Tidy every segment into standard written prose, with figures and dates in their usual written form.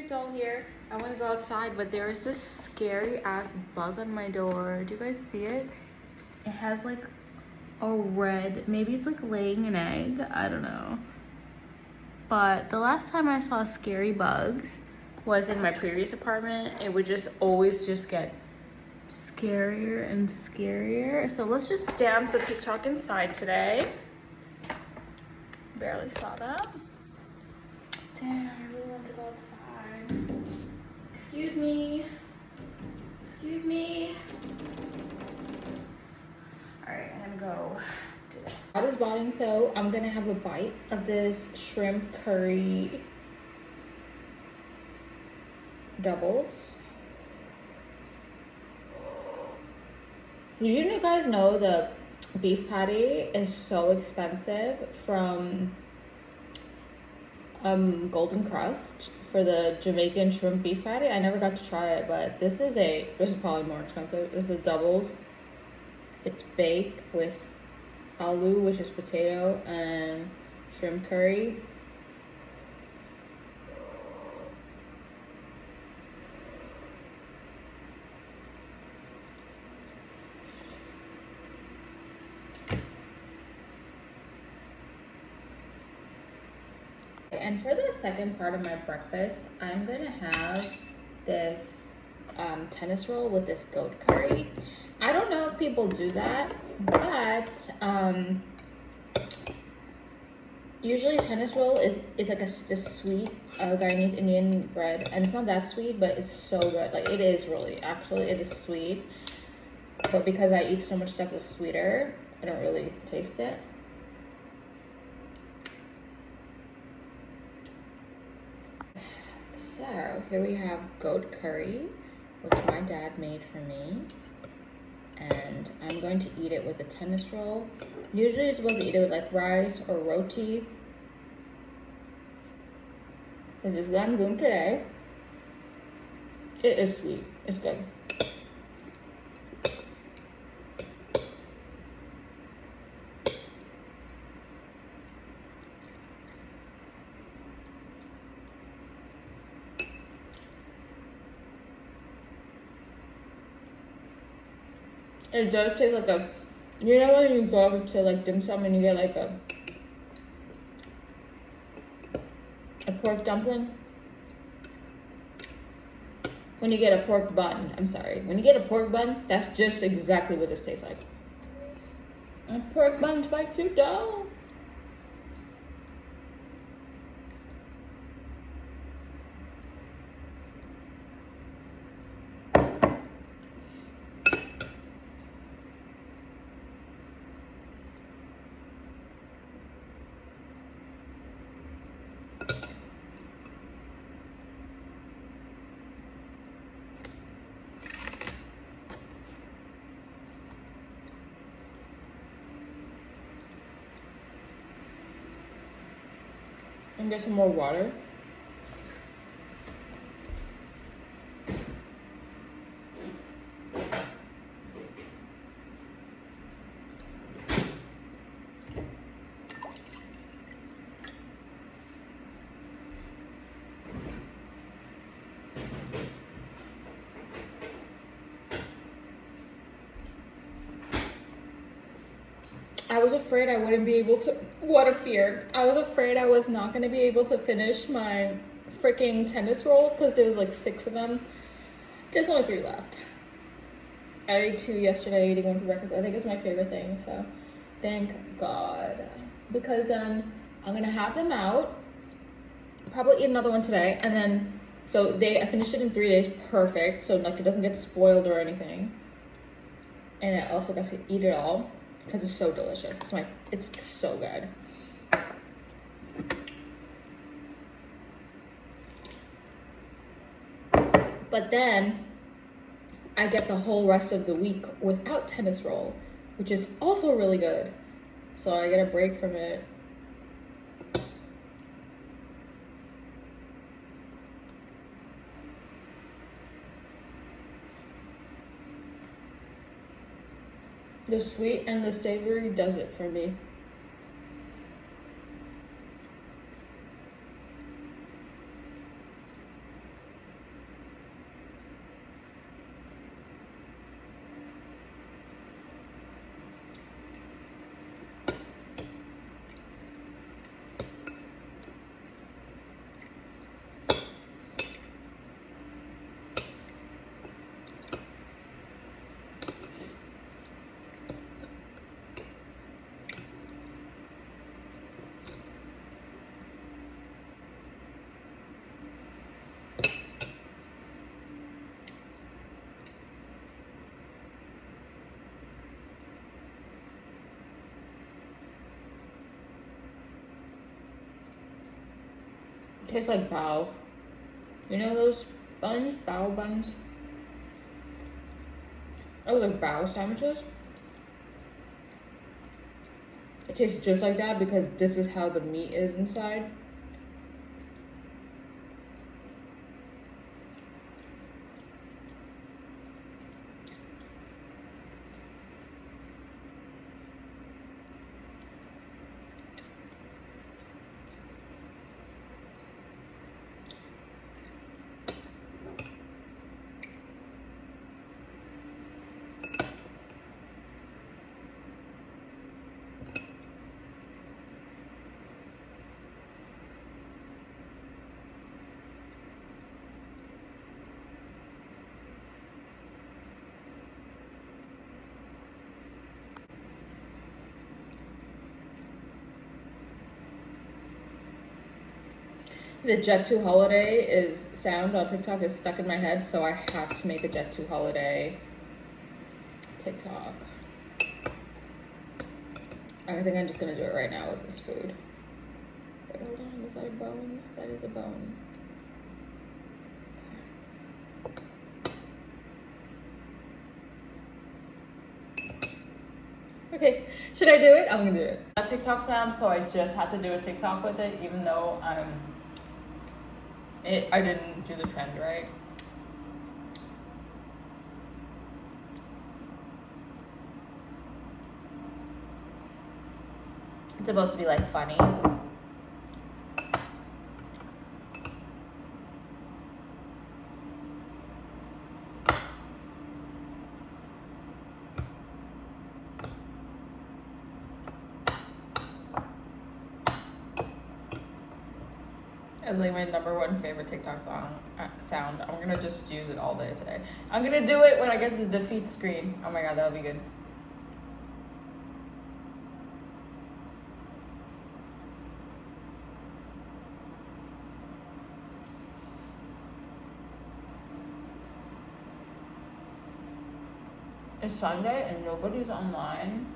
cute doll here. I want to go outside, but there is this scary ass bug on my door. Do you guys see it? It has like a red, maybe it's like laying an egg. I don't know. But the last time I saw scary bugs was in my previous apartment. It would just always just get scarier and scarier. So let's just dance the TikTok inside today. Barely saw that. Damn, I really want to go outside. Excuse me. Excuse me. All right, I'm gonna go do this. That is botting, so I'm gonna have a bite of this shrimp curry doubles. Did you guys know the beef patty is so expensive from Golden Crust for the Jamaican shrimp beef patty? I never got to try it, but this is probably more expensive. This is doubles. It's baked with aloo, which is potato, and shrimp curry. And for the second part of my breakfast, I'm gonna have this tennis roll with this goat curry. I don't know if people do that, but usually tennis roll is like this sweet Guyanese Indian bread, and it's not that sweet, but it's so good. Like, it is sweet, but because I eat so much stuff that's sweeter, I don't really taste it. So here we have goat curry, which my dad made for me, and I'm going to eat it with a tennis roll. Usually you're supposed to eat it with like rice or roti, which is what I'm doing today. It is sweet, it's good. It does taste like you know when you go to like dim sum and you get like a pork dumpling? When you get a pork bun, when you get a pork bun, that's just exactly what this tastes like. A pork bun's by cute doll. And get some more water. I was afraid I wouldn't be able to, what a fear. I was afraid I was not gonna be able to finish my freaking tennis rolls because there was like 6 of them. There's only 3 left. I ate 2 yesterday, eating 1 for breakfast. I think it's my favorite thing, so thank God. Because then I'm gonna have them out, probably eat another one today, and then, I finished it in 3 days, perfect, so like it doesn't get spoiled or anything. And I also got to eat it all, because it's so delicious. It's so good. But then I get the whole rest of the week without tennis roll, which is also really good. So I get a break from it. The sweet and the savory does it for me. Tastes like bao. You know those buns? Bao buns? Oh, they're bao sandwiches? It tastes just like that because this is how the meat is inside. The Jet 2 holiday is sound on TikTok is stuck in my head, so I have to make a Jet 2 holiday TikTok. I think I'm just gonna do it right now with this food. Wait, hold on, is that a bone? That is a bone. Okay, should I do it? I'm gonna do it. A TikTok sound, so I just had to do a TikTok with it, even though I didn't do the trend right. It's supposed to be like funny. It's like my #1 favorite TikTok sound. I'm gonna just use it all day today. I'm gonna do it when I get the defeat screen. Oh my god, that'll be good. It's Sunday and nobody's online.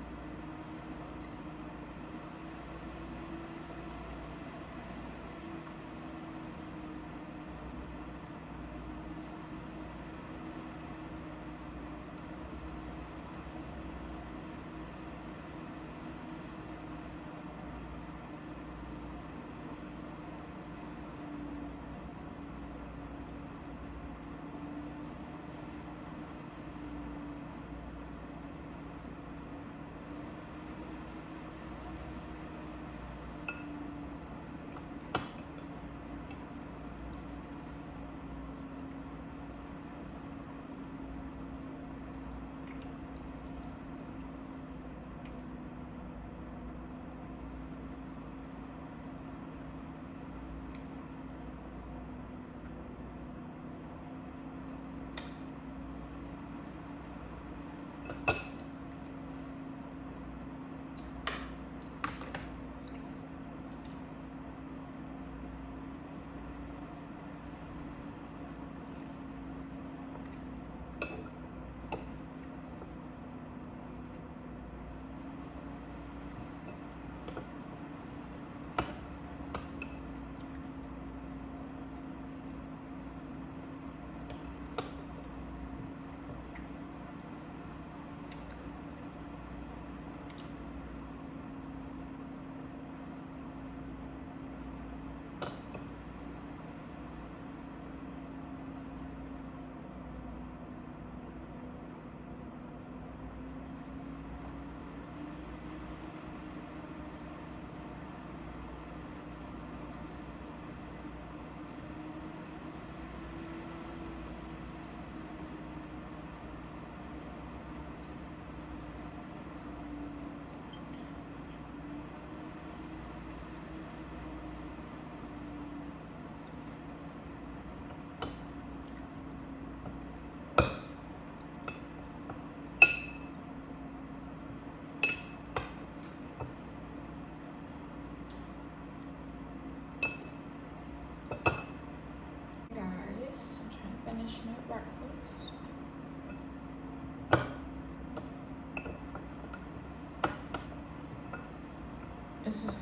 Finish my breakfast. This is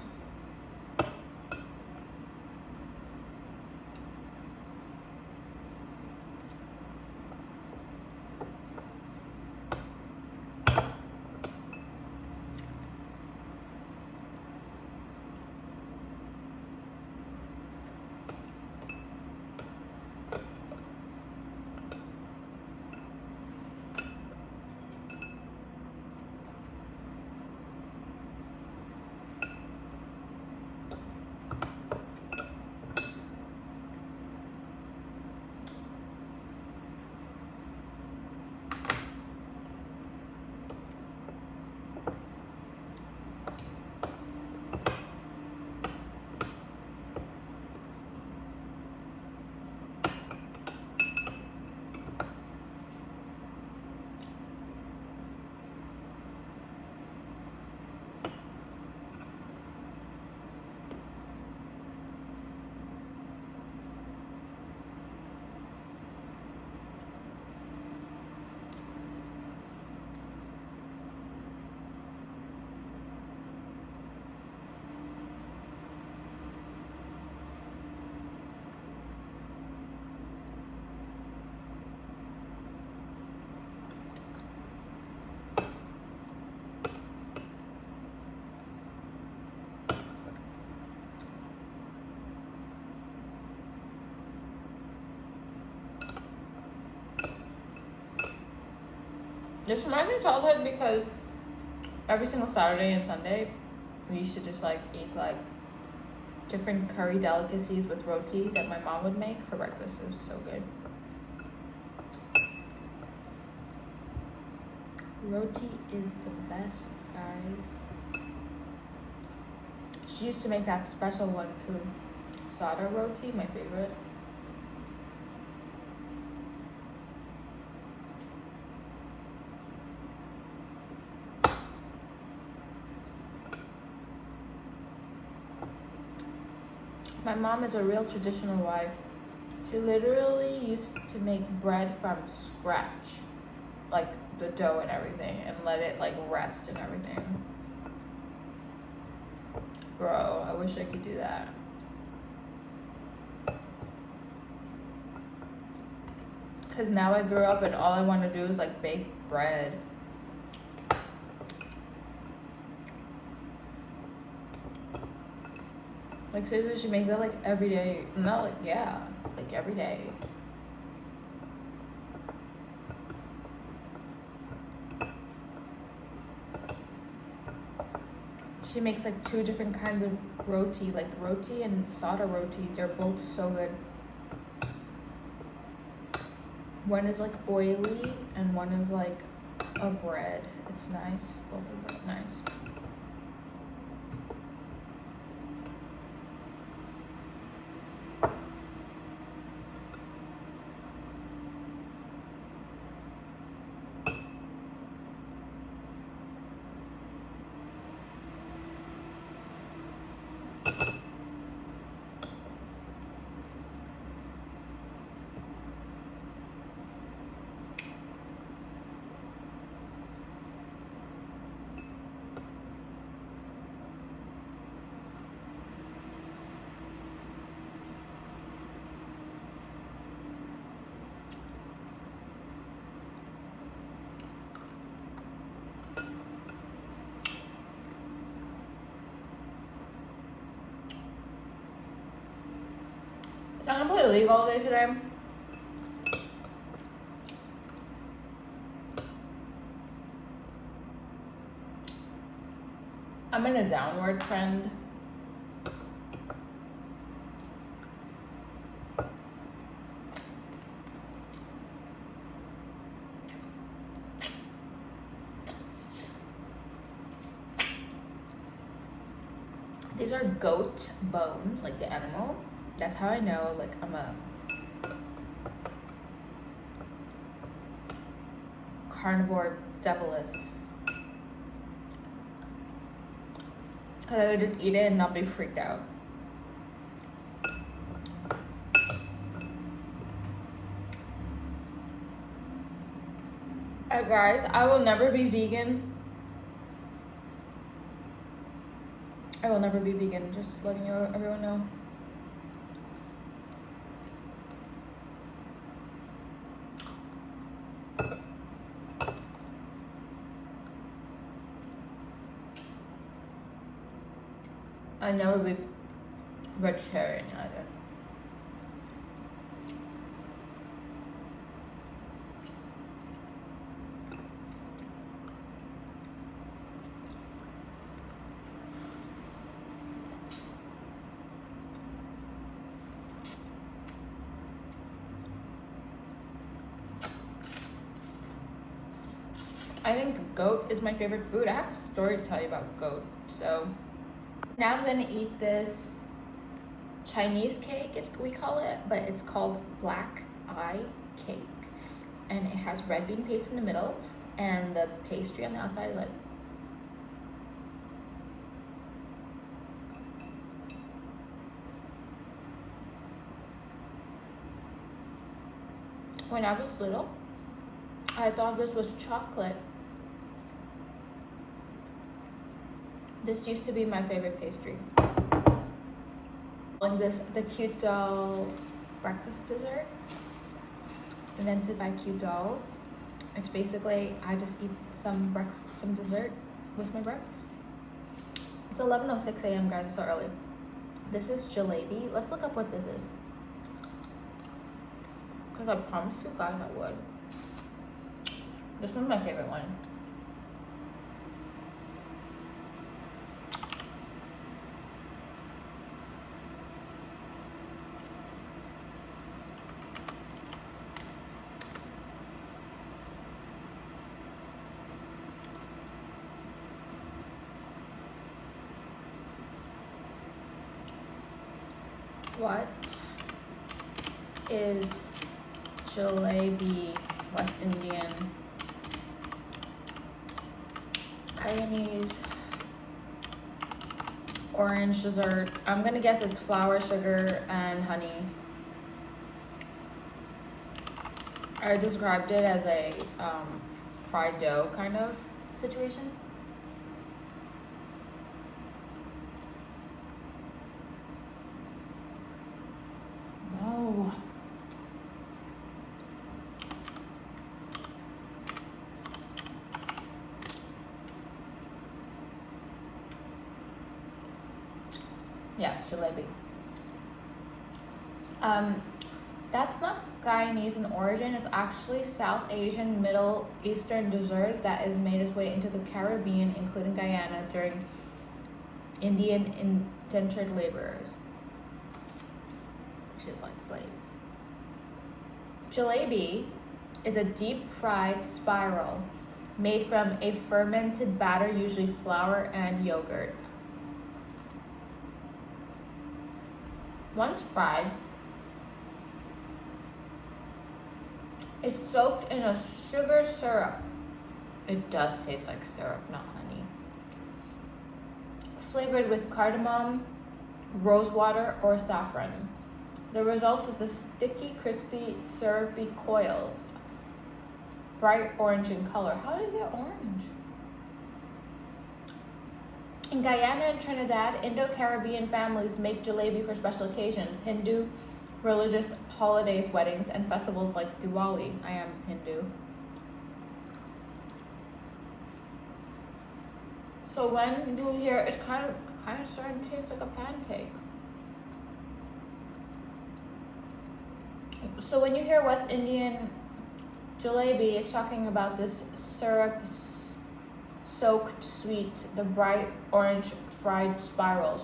This reminds me of childhood because every single Saturday and Sunday, we used to just like eat like different curry delicacies with roti that my mom would make for breakfast. It was so good. Roti is the best, guys. She used to make that special one too. Sada roti, my favorite. My mom is a real traditional wife. She literally used to make bread from scratch, like the dough and everything, and let it like rest and everything. Bro, I wish I could do that. Cause now I grew up and all I want to do is like bake bread. Like seriously, she makes that like every day. Not like, yeah, like every day. She makes like 2 different kinds of roti, like roti and sada roti. They're both so good. One is like oily and one is like a bread. It's nice. Both are nice. So I'm gonna play League all day today. I'm in a downward trend. These are goat bones, like the animal. That's how I know, like, I'm a carnivore deviless. Because I could just eat it and not be freaked out. Guys, I will never be vegan. I will never be vegan, just letting everyone know. I'll never be vegetarian either. I think goat is my favorite food. I have a story to tell you about goat. So now I'm gonna eat this Chinese cake, we call it, but it's called black eye cake. And it has red bean paste in the middle and the pastry on the outside, like, when I was little, I thought this was chocolate. This used to be my favorite pastry. Calling this the cute doll breakfast dessert, invented by Cute Doll. It's basically, I just eat some dessert with my breakfast. It's 11:06 a.m. guys, it's so early. This is jalebi. Let's look up what this is. Because I promised you guys I would. This one's my favorite one. What is jalebi, West Indian, Guyanese, orange dessert? I'm gonna guess it's flour, sugar, and honey. I described it as a fried dough kind of situation. No. Yes, jalebi. That's not Guyanese in origin. It's actually South Asian, Middle Eastern dessert that has made its way into the Caribbean, including Guyana, during Indian indentured laborers, which is like slaves. Jalebi is a deep fried spiral made from a fermented batter, usually flour and yogurt. Once fried, it's soaked in a sugar syrup. It does taste like syrup, not honey. Flavored with cardamom, rosewater, or saffron. The result is a sticky, crispy, syrupy coils. Bright orange in color. How did it get orange? In Guyana and Trinidad, Indo-Caribbean families make jalebi for special occasions. Hindu religious holidays, weddings, and festivals like Diwali. I am Hindu. So when you hear, it's kind of starting to taste like a pancake. So when you hear West Indian jalebi, it's talking about this syrup soaked sweet, the bright orange fried spirals.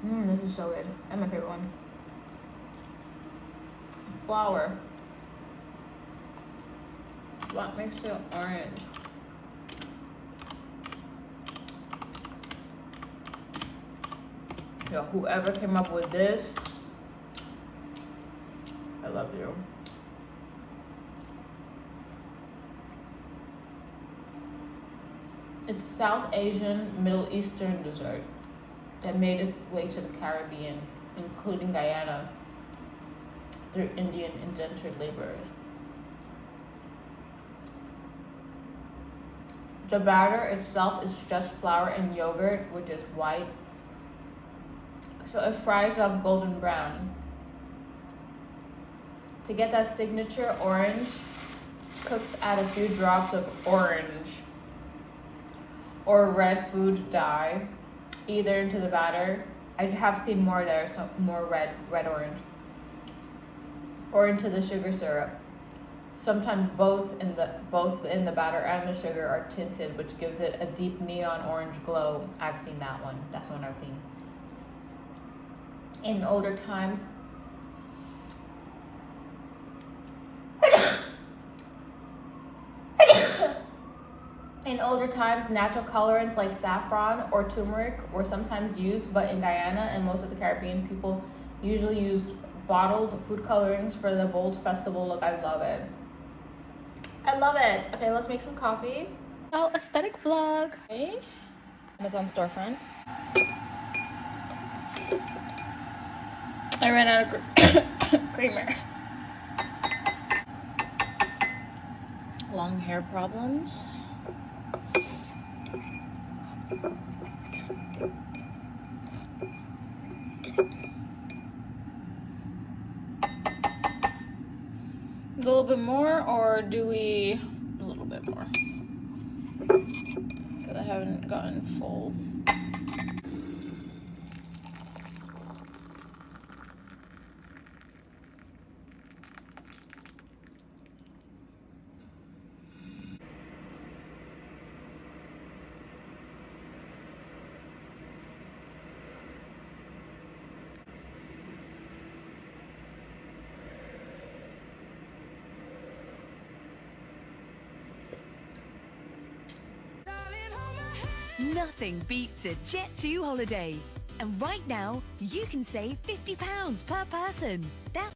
This is so good. That's my favorite one. Flour. What makes it orange? Yo, whoever came up with this, I love you. It's South Asian, Middle Eastern dessert that made its way to the Caribbean, including Guyana, through Indian indentured laborers. The batter itself is just flour and yogurt, which is white. So it fries up golden brown. To get that signature orange, cooks add a few drops of orange or red food dye, either into the batter. I have seen more there, so more red orange, or into the sugar syrup. Sometimes both in the batter and the sugar are tinted, which gives it a deep neon orange glow. I've seen that one. That's the one I've seen. In older times, natural colorants like saffron or turmeric were sometimes used, but in Guyana and most of the Caribbean, people usually used bottled food colorings for the bold festival look. I love it. I love it. Okay, let's make some coffee. Oh, aesthetic vlog. Okay. Amazon storefront. I ran out of creamer. Long hair problems. A little bit more, or do we a little bit more? Because I haven't gotten full. Nothing beats a Jet2 holiday. And right now, you can save £50 per person. That's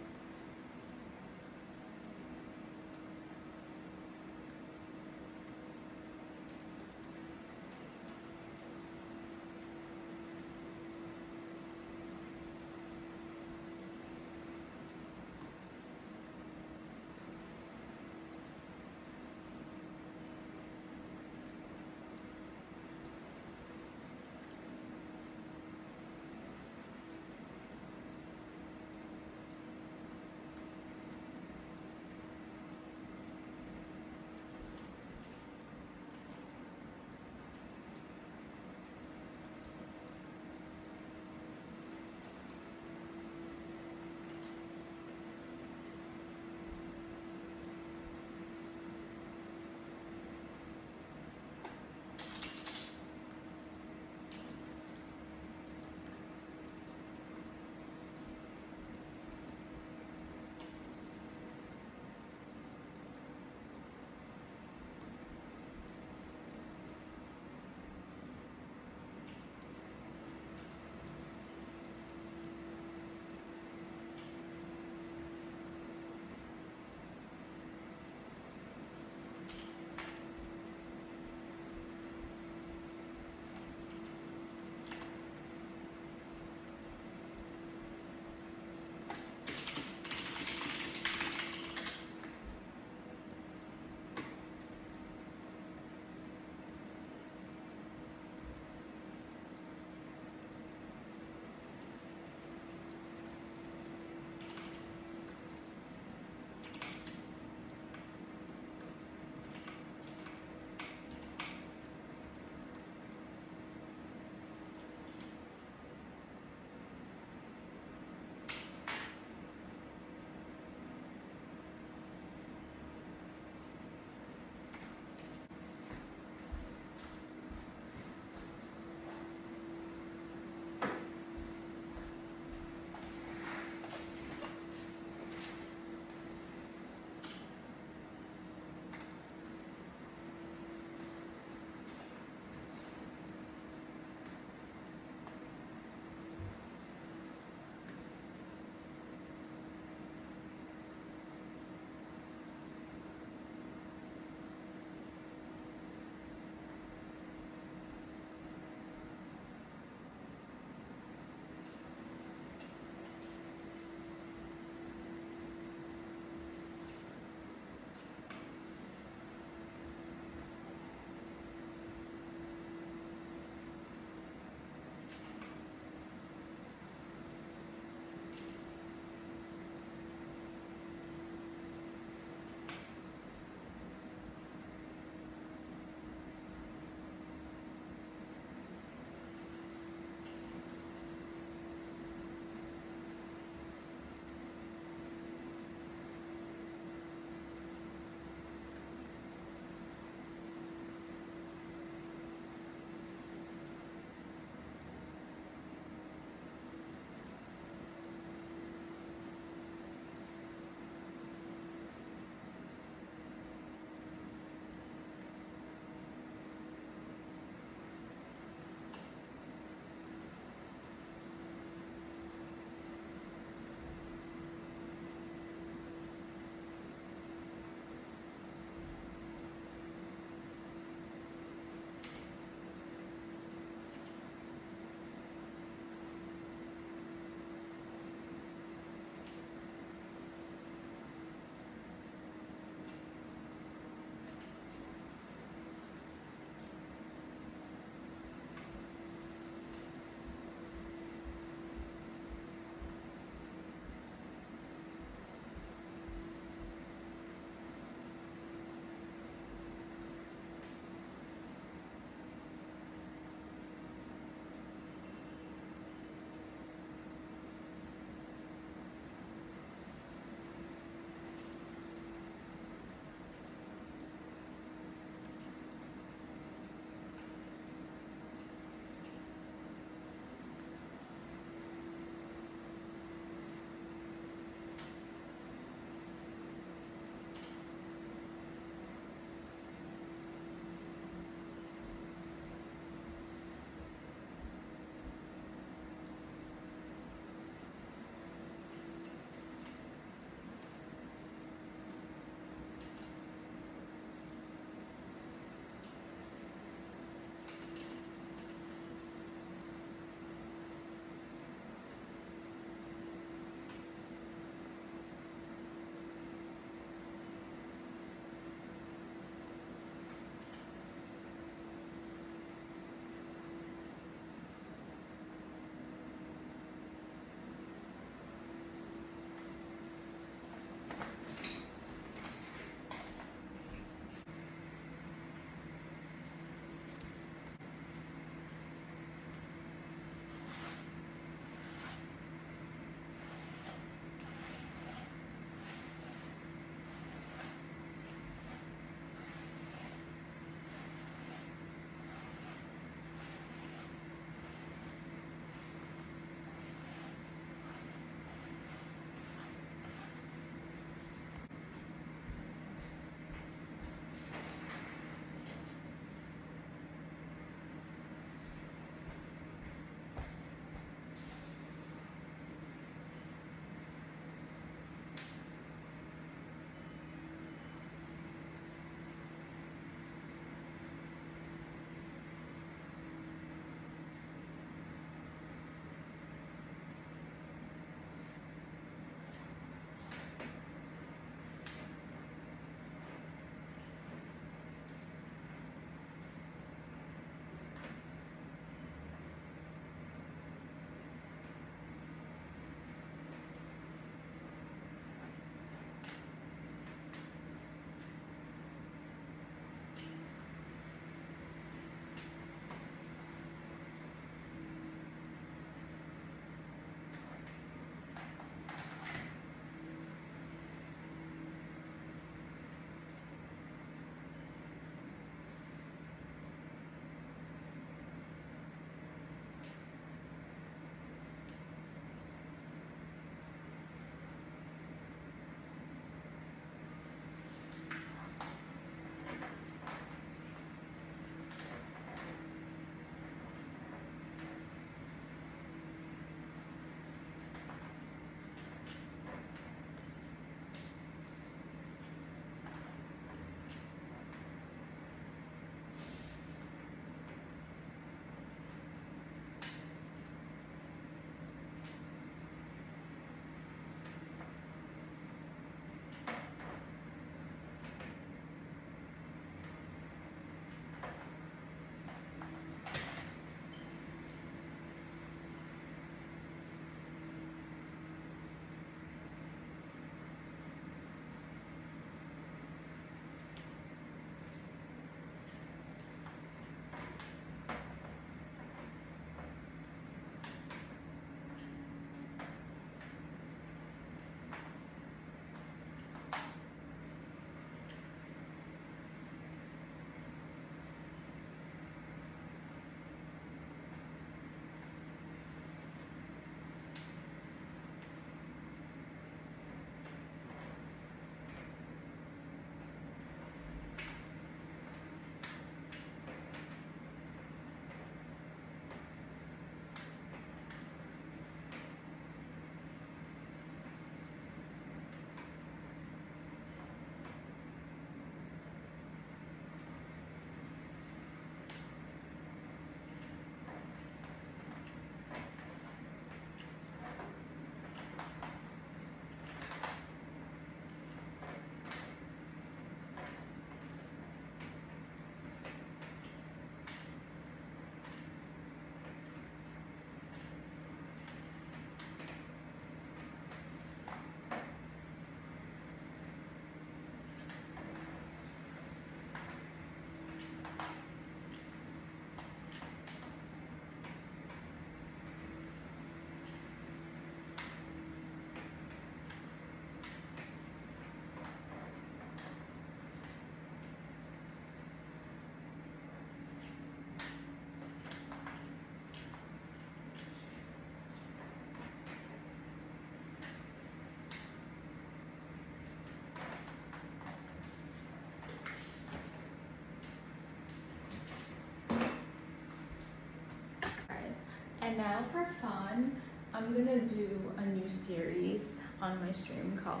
And now for fun, I'm gonna do a new series on my stream called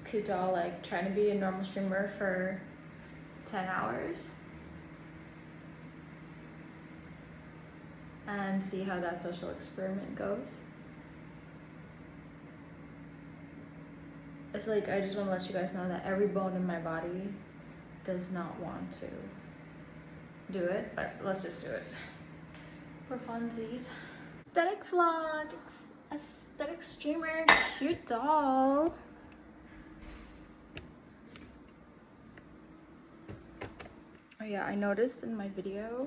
Could Doll like trying to be a normal streamer for 10 hours and see how that social experiment goes. It's like I just want to let you guys know that every bone in my body does not want to do it, but let's just do it for funsies. Aesthetic vlog, aesthetic streamer, cute doll. Oh yeah, I noticed in my video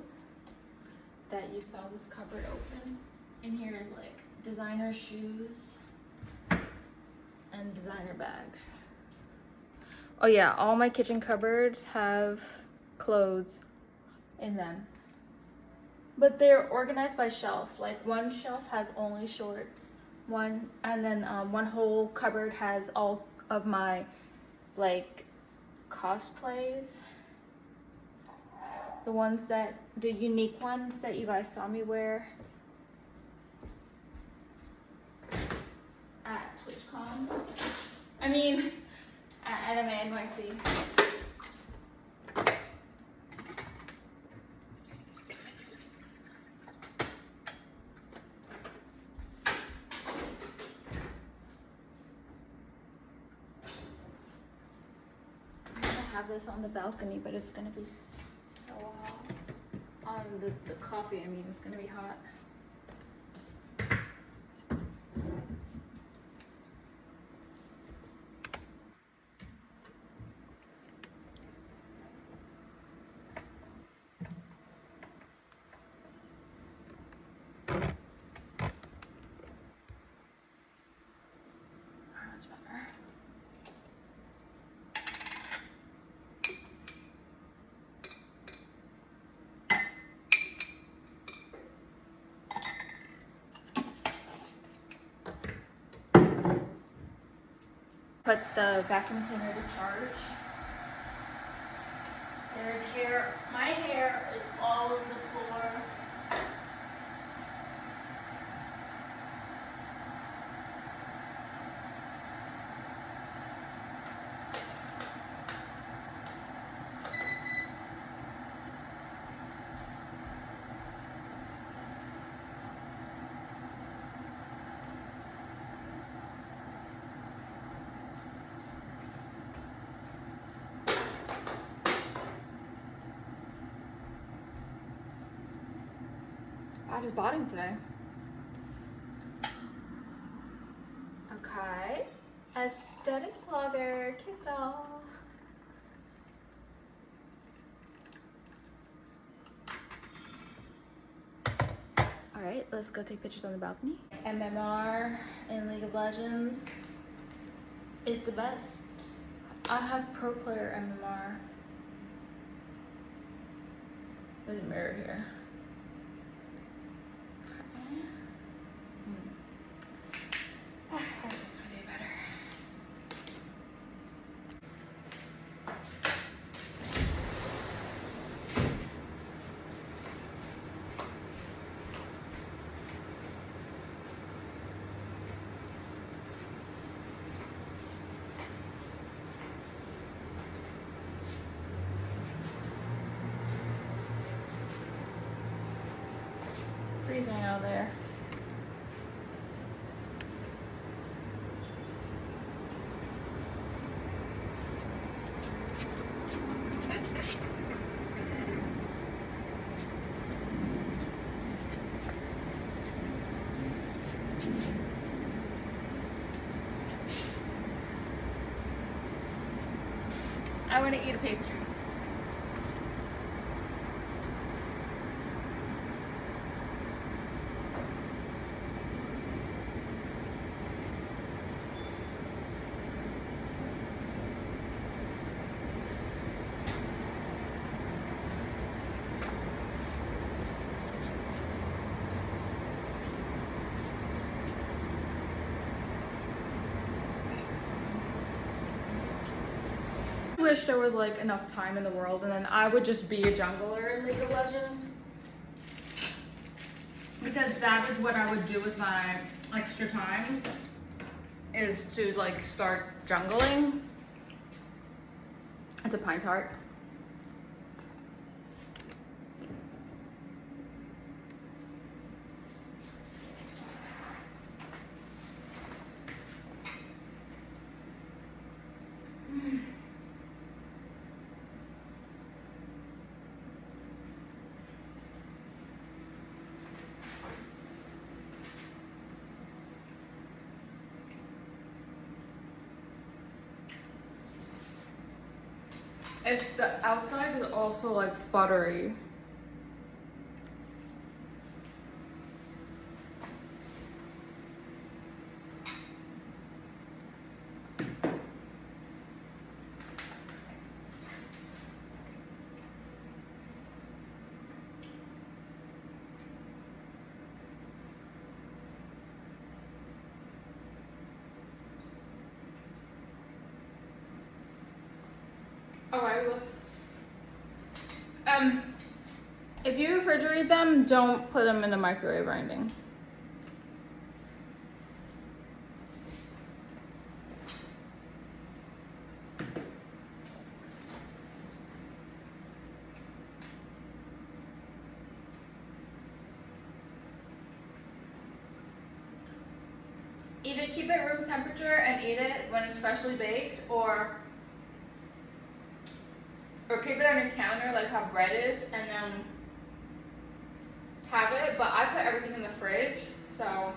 that you saw this cupboard open. In here is like designer shoes and designer bags. Oh yeah, all my kitchen cupboards have clothes in them. But they're organized by shelf. Like one shelf has only shorts, one whole cupboard has all of my like cosplays. The unique ones that you guys saw me wear at TwitchCon. I mean, at Anime NYC. I'm gonna have this on the balcony, but it's gonna be so hot. On the coffee, I mean, it's gonna be hot. That's better. Put the vacuum cleaner to charge. There's hair. My hair is all over the floor. I just bought him today. Okay. Aesthetic vlogger, cute doll. Alright, let's go take pictures on the balcony. MMR in League of Legends is the best. I have pro player MMR. There's a mirror here. That makes my day better. Freezing out there. I want to eat a pastry. I wish there was like enough time in the world and then I would just be a jungler in League of Legends. because that is what I would do with my extra time, is to like start jungling. It's a pine tart. It's the outside is also like buttery. Alright, look. If you refrigerate them, don't put them in the microwave or anything. Either keep it room temperature and eat it when it's freshly baked, or keep it on your counter like how bread is, and then have it. But I put everything in the fridge, so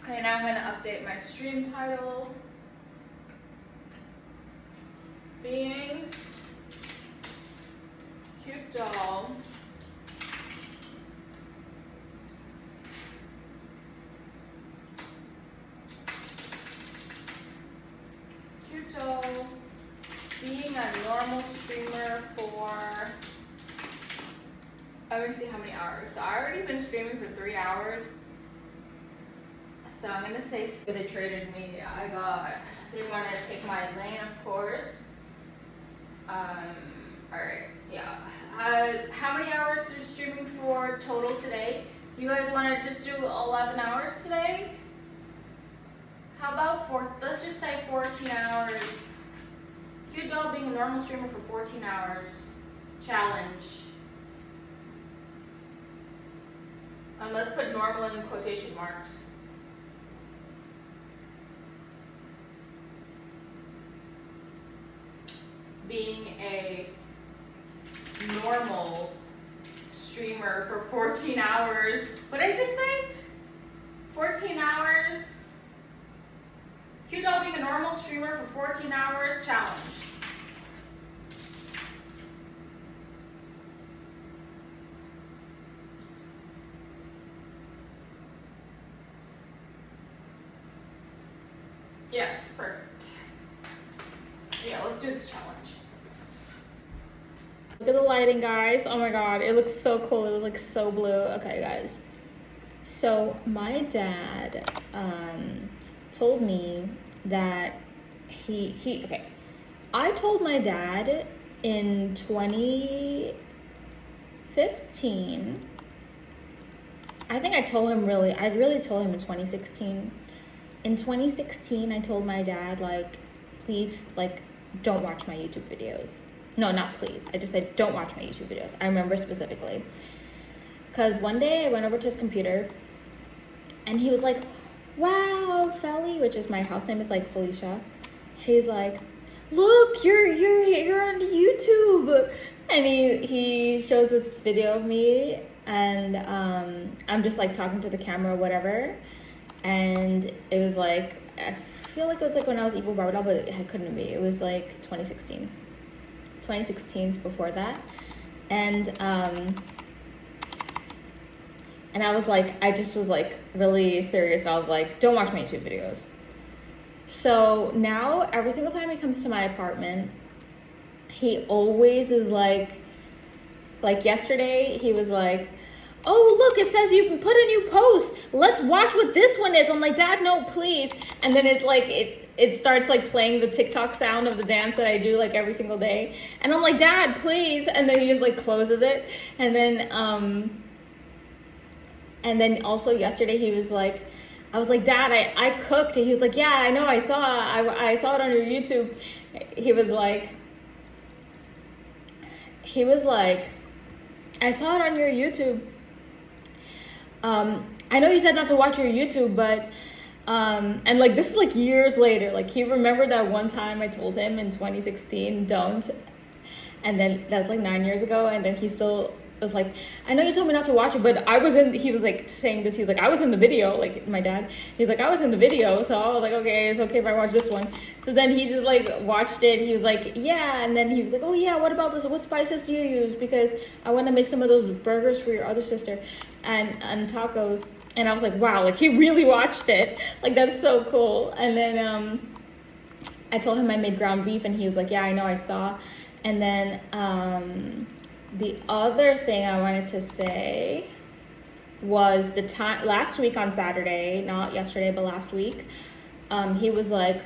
okay, now I'm gonna update my stream title being Cute Doll being a normal streamer for, let me see how many hours. So I already been streaming for 3 hours. So I'm gonna say they traded me. They wanna take my lane, of course. Alright, yeah. How many hours are you streaming for total today? You guys wanna just do 11 hours today? How about let's just say 14 hours. Cute Doll being a normal streamer for 14 hours. Challenge. Let's put normal in quotation marks. Being a normal streamer for 14 hours. What did I just say? 14 hours. Cute Doll being a normal streamer for 14 hours challenge. Yes, perfect. Yeah, let's do this challenge. Look at the lighting, guys. Oh my god, it looks so cool. It was like so blue. Okay, guys. So my dad told me that okay. I told my dad in 2015. I think I really told him in 2016. In 2016, I told my dad, like, please, like, don't watch my YouTube videos. No, not please. I just said, don't watch my YouTube videos. I remember specifically. Because one day I went over to his computer and he was like, wow, Felly, which is my house name is like Felicia. He's like, look, you're on YouTube. And he shows this video of me and I'm just like talking to the camera or whatever. And it was like, I feel like it was like when I was Evil Barbie Doll, but it couldn't be. It was like 2016. 2016 is before that. And I was like, I just was like really serious. I was like, don't watch my YouTube videos. So now every single time he comes to my apartment, he always is like yesterday, he was like, oh, look, it says you put a new post. Let's watch what this one is. I'm like, Dad, no, please. And then it's like, it starts like playing the TikTok sound of the dance that I do like every single day. And I'm like, Dad, please. And then he just like closes it. And then also yesterday he was like, I was like, Dad, I cooked. And he was like, yeah, I know, I saw it on your YouTube. He was like, I saw it on your YouTube. I know you said not to watch your YouTube, but, and like, this is like years later, like he remembered that one time I told him in 2016, don't, and then that's like 9 years ago, and then he still was like, I know you told me not to watch it, but he was like saying this, he's like, I was in the video, like my dad, he's like, I was in the video, so I was like, okay, it's okay if I watch this one. So then he just like watched it, he was like, yeah, and then he was like, oh yeah, what about this, what spices do you use, because I want to make some of those burgers for your other sister, and tacos. And I was like, wow, like he really watched it, like that's so cool. And then I told him I made ground beef, and he was like, yeah, I know, I saw. And then the other thing I wanted to say was the time last week on Saturday, not yesterday, but last week, he was like,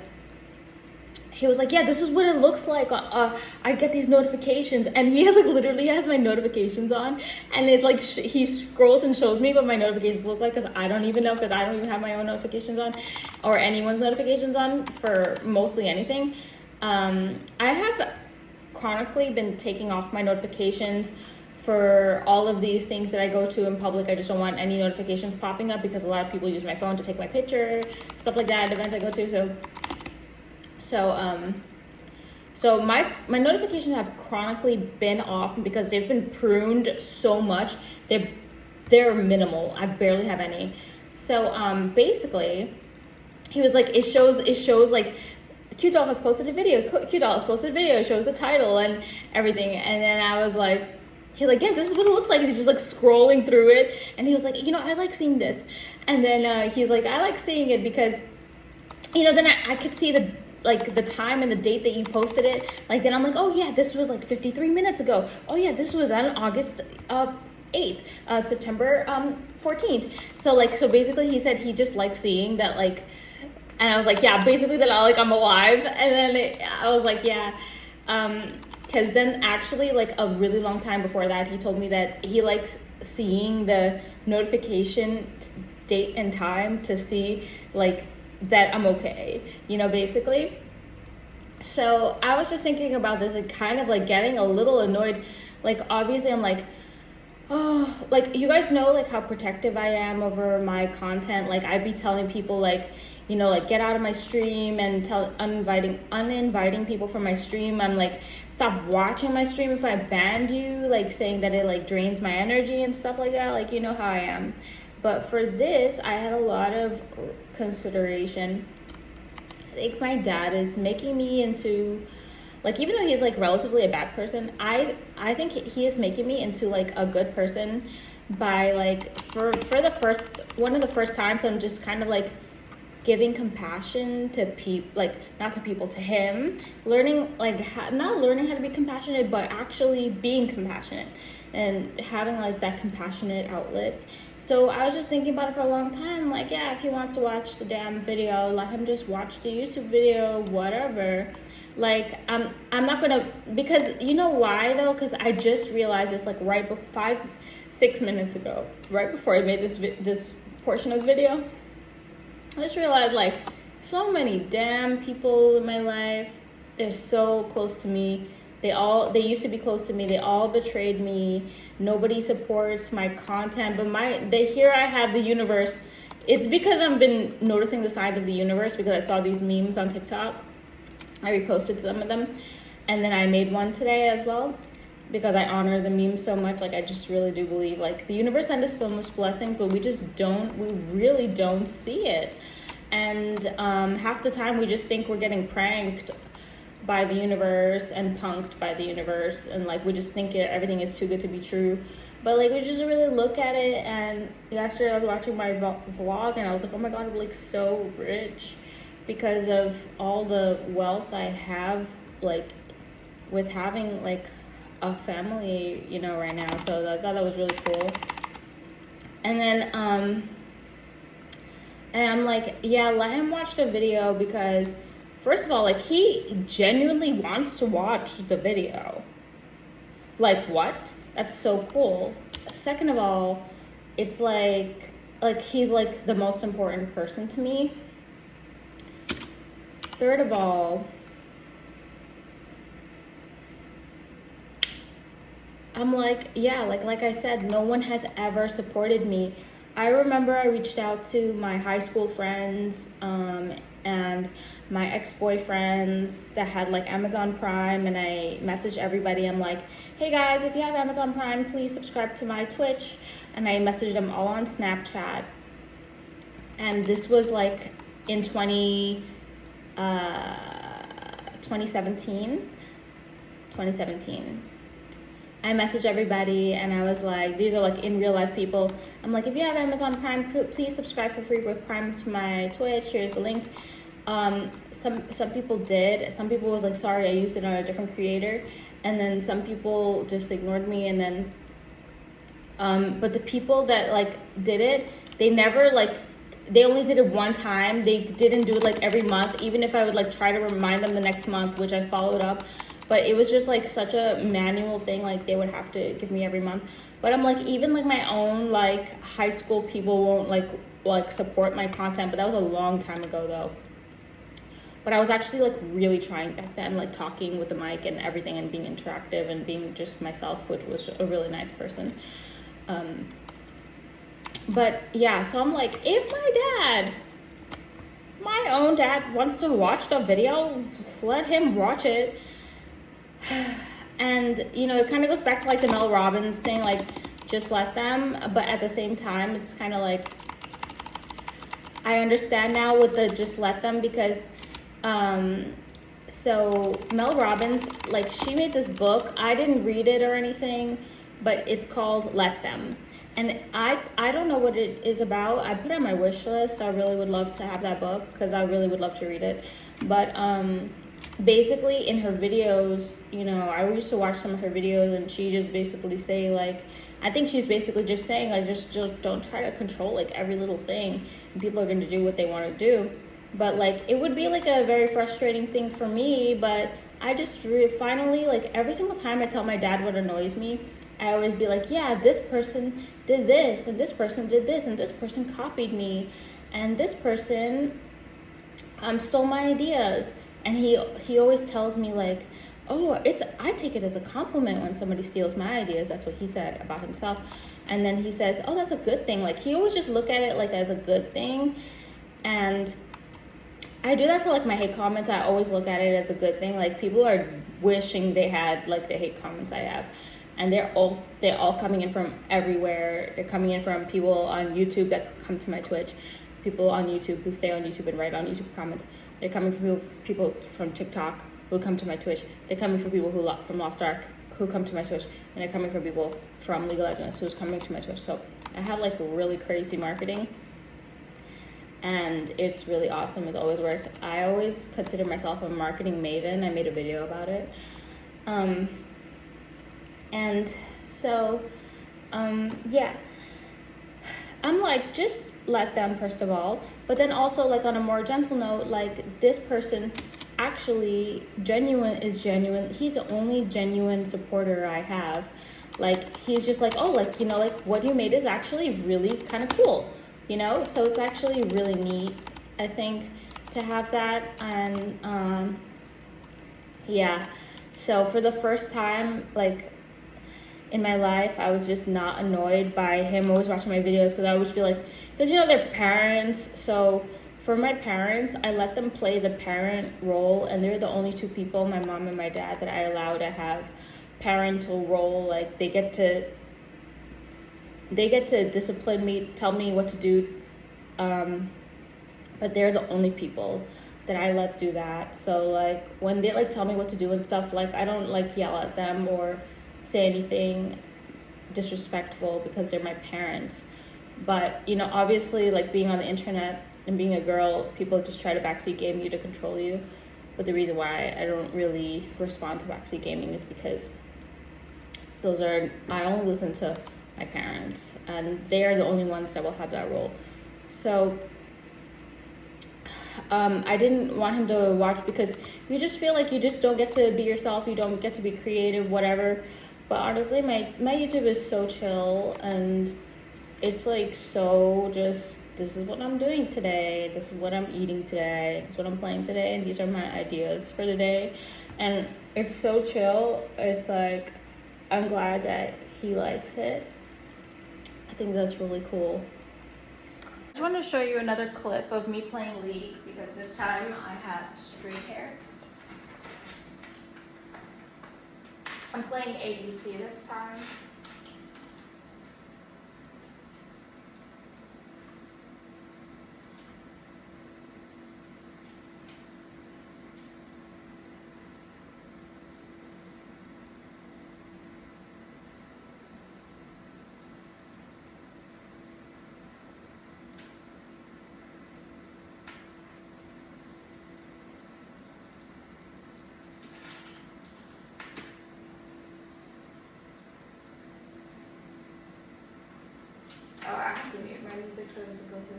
yeah, this is what it looks like. I get these notifications, and he has like literally has my notifications on, and it's like he scrolls and shows me what my notifications look like, because I don't even know, because I don't even have my own notifications on, or anyone's notifications on for mostly anything. I have chronically been taking off my notifications for all of these things that I go to in public. I just don't want any notifications popping up, because a lot of people use my phone to take my picture, stuff like that, events I go to. So my notifications have chronically been off because they've been pruned so much. They're minimal. I barely have any. So basically, he was like, it shows like, Q-Doll has posted a video. Q-Doll has posted a video. It shows the title and everything. And then I was like, he's like, yeah, this is what it looks like. And he's just like scrolling through it. And he was like, I like seeing this. And then he's like, I like seeing it because, then I could see the time and the date that you posted it. Like, then I'm like, oh yeah, this was like 53 minutes ago. Oh yeah, this was on August 8th, September 14th. So basically he said he just likes seeing that, like, and I was like, yeah, basically that I'm alive. And then I was like, yeah. Because then actually, like, a really long time before that, he told me that he likes seeing the notification date and time to see, like, that I'm okay, basically. So I was just thinking about this and kind of, like, getting a little annoyed. Like, obviously, I'm like, oh, like, you guys know, like, how protective I am over my content. Like, I'd be telling people, like, like, get out of my stream, and uninviting people from my stream. I'm like, stop watching my stream if I banned you, like, saying that it, like, drains my energy and stuff like that. Like, you know how I am. But for this, I had a lot of consideration. I think my dad is making me into, like, even though he's, like, relatively a bad person, I think he is making me into, like, a good person by, like, for one of the first times, I'm just kind of, like, giving compassion to people, like, not to people, to him, learning, like, not learning how to be compassionate, but actually being compassionate and having, like, that compassionate outlet. So I was just thinking about it for a long time, like, yeah, if he wants to watch the damn video, let him just watch the YouTube video, whatever. Like, I'm not gonna, because you know why though? Because I just realized this, like, right before 5-6 minutes ago, right before I made this portion of the video. I just realized, like, so many damn people in my life, they're so close to me. They used to be close to me. They all betrayed me. Nobody supports my content. But here I have the universe. It's because I've been noticing the signs of the universe, because I saw these memes on TikTok. I reposted some of them. And then I made one today as well, because I honor the memes so much. Like, I just really do believe, like, the universe sends us so much blessings, but we really don't see it. And half the time we just think we're getting pranked by the universe and punked by the universe, and, like, we just think everything is too good to be true. But, like, we just really look at it. And yesterday I was watching my vlog, and I was like, oh my god, I'm, like, so rich because of all the wealth I have, like, with having, like, a family, right now. So I thought that was really cool. And then, and I'm like, yeah, let him watch the video because, first of all, like, he genuinely wants to watch the video. Like, what? That's so cool. Second of all, it's like he's like the most important person to me. Third of all, I'm like, yeah, like I said, no one has ever supported me. I remember I reached out to my high school friends and my ex-boyfriends that had like Amazon Prime, and I messaged everybody. I'm like, hey guys, if you have Amazon Prime, please subscribe to my Twitch. And I messaged them all on Snapchat. And this was like in 2017. I messaged everybody and I was like, these are like in real life people. I'm like, if you have Amazon Prime, please subscribe for free with Prime to my Twitch. Here's the link. Some people did. Some people was like, sorry, I used it on a different creator. And then some people just ignored me. And then, but the people that like did it, they never like, they only did it one time. They didn't do it like every month, even if I would like try to remind them the next month, which I followed up. But it was just like such a manual thing, like they would have to give me every month. But I'm like, even like my own like high school people won't like support my content. But that was a long time ago though. But I was actually like really trying back then, like talking with the mic and everything and being interactive and being just myself, which was a really nice person. But yeah, so I'm like, if my own dad wants to watch the video, let him watch it. And you know, it kind of goes back to like the Mel Robbins thing, like just let them. But at the same time, it's kind of like I understand now with the just let them, because so Mel Robbins, like she made this book. I didn't read it or anything, but it's called Let Them. And I don't know what it is about. I put it on my wish list. So I really would love to have that book because I really would love to read it. But basically in her videos, you know, I used to watch some of her videos and she just basically say like, I think she's basically just saying like, just don't try to control like every little thing. And people are going to do what they want to do. But like, it would be like a very frustrating thing for me. But I just finally, like every single time I tell my dad what annoys me, I always be like, yeah, this person did this, and this person did this, and this person copied me, and this person stole my ideas. And he always tells me like, oh, I take it as a compliment when somebody steals my ideas. That's what he said about himself. And then he says, oh, that's a good thing. Like he always just look at it like as a good thing. And I do that for like my hate comments. I always look at it as a good thing. Like people are wishing they had like the hate comments I have. And they're all coming in from everywhere. They're coming in from people on YouTube that come to my Twitch, people on YouTube who stay on YouTube and write on YouTube comments. They're coming from people from TikTok who come to my Twitch. They're coming from people from Lost Ark who come to my Twitch. And they're coming from people from League of Legends who's coming to my Twitch. So I have like really crazy marketing. And it's really awesome. It's always worked. I always consider myself a marketing maven. I made a video about it. And so, yeah, I'm like, just let them, first of all. But then also, like, on a more gentle note, like, this person actually is genuine. He's the only genuine supporter I have. Like, he's just like, oh, like, you know, like, what you made is actually really kind of cool, you know? So it's actually really neat, I think, to have that. And, yeah. So for the first time, like, in my life, I was just not annoyed by him always watching my videos, because I always feel like, because you know they're parents, so for my parents, I let them play the parent role, and they're the only two people, my mom and my dad, that I allow to have parental role. Like they get to discipline me, tell me what to do, but they're the only people that I let do that. So like when they like tell me what to do and stuff, like I don't like yell at them or say anything disrespectful because they're my parents. But you know, obviously, like being on the internet and being a girl, people just try to backseat game you to control you. But the reason why I don't really respond to backseat gaming is because I only listen to my parents, and they are the only ones that will have that role. So I didn't want him to watch because you just feel like you just don't get to be yourself, you don't get to be creative, whatever. But honestly, my YouTube is so chill, and it's like so just, this is what I'm doing today, this is what I'm eating today, this is what I'm playing today, and these are my ideas for the day. And it's so chill. It's like, I'm glad that he likes it. I think that's really cool. I just want to show you another clip of me playing League, because this time I have straight hair. I'm playing ADC this time. Oh, I have to mute my music so it doesn't go through.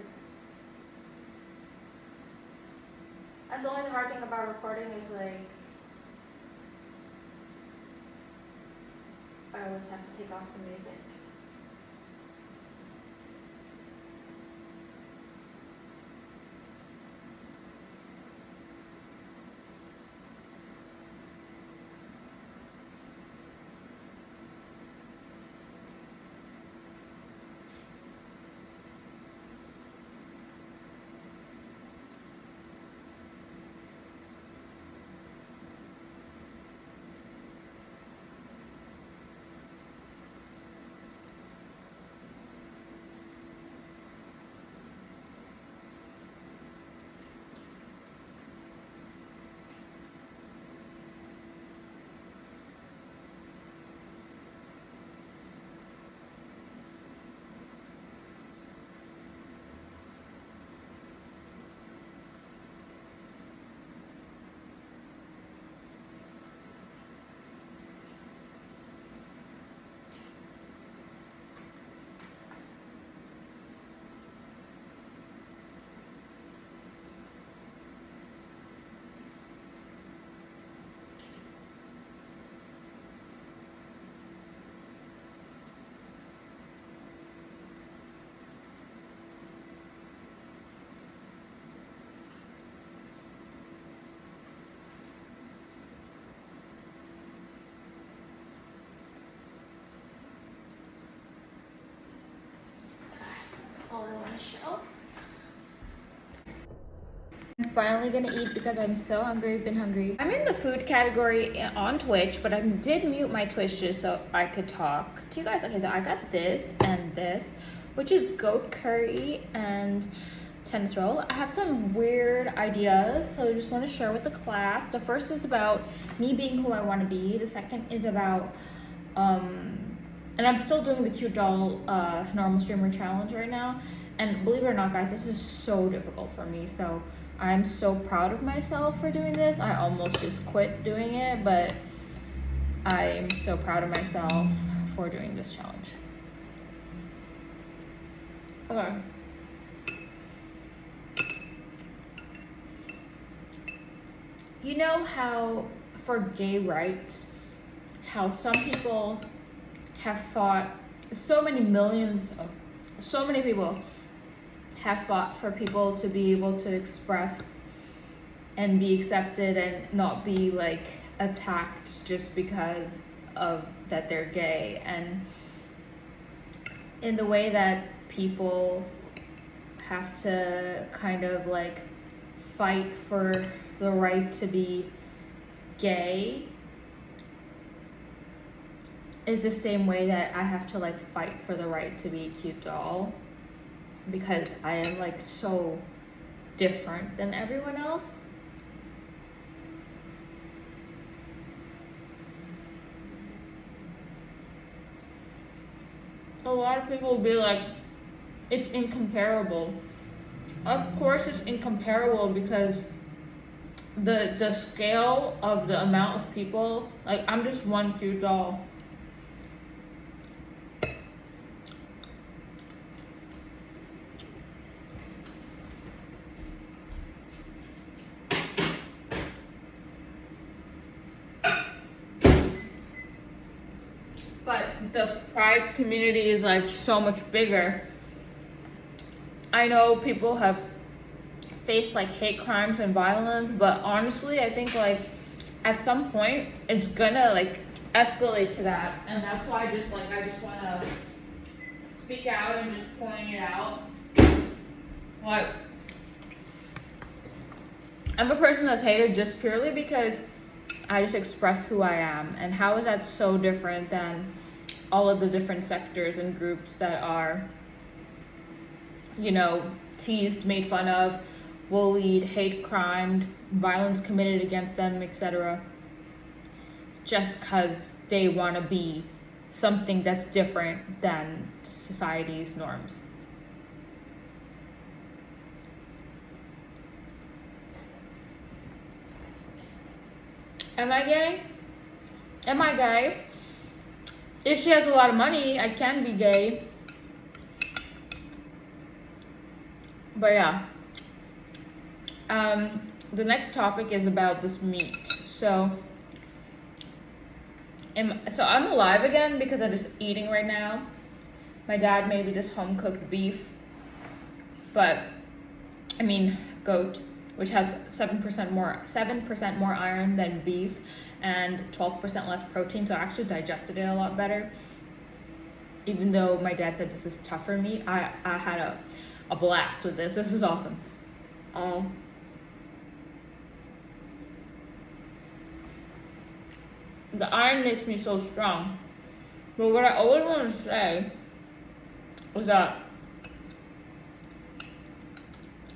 That's the only hard thing about recording is like, I always have to take off the music. All I want to show. I'm finally gonna eat because I'm so hungry. I've been hungry. I'm in the food category on Twitch, but I did mute my Twitch just so I could talk to you guys. Okay, so I got this and this, which is goat curry and tennis roll. I have some weird ideas, so I just want to share with the class. The first is about me being who I want to be. The second is about and I'm still doing the cute doll normal streamer challenge right now. And believe it or not, guys, this is so difficult for me. So I'm so proud of myself for doing this. I almost just quit doing it, but I'm so proud of myself for doing this challenge. Okay. You know how for gay rights, how some people have fought, so many people have fought for people to be able to express and be accepted and not be like attacked just because of that they're gay. And in the way that people have to kind of like fight for the right to be gay is the same way that I have to like fight for the right to be a cute doll, because I am like so different than everyone else. A lot of people will be like, it's incomparable. Of course it's incomparable, because the scale of the amount of people, like I'm just one cute doll. the pride community is like so much bigger. I know people have faced like hate crimes and violence, but honestly, I think like at some point it's gonna like escalate to that, and that's why I just want to speak out and just point it out. Like, I'm a person that's hated just purely because I just express who I am, and how is that so different than all of the different sectors and groups that are, you know, teased, made fun of, bullied, hate crimed, violence committed against them, etc., just because they want to be something that's different than society's norms. Am I gay? Am I gay? If she has a lot of money, I can be gay. But yeah. The next topic is about this meat. So I'm alive again because I'm just eating right now. My dad made me this home cooked beef, but I mean goat, which has 7% more iron than beef and 12% less protein. So I actually digested it a lot better. Even though my dad said this is tough for me, I had a blast with this. This is awesome. The iron makes me so strong. But what I always want to say was that,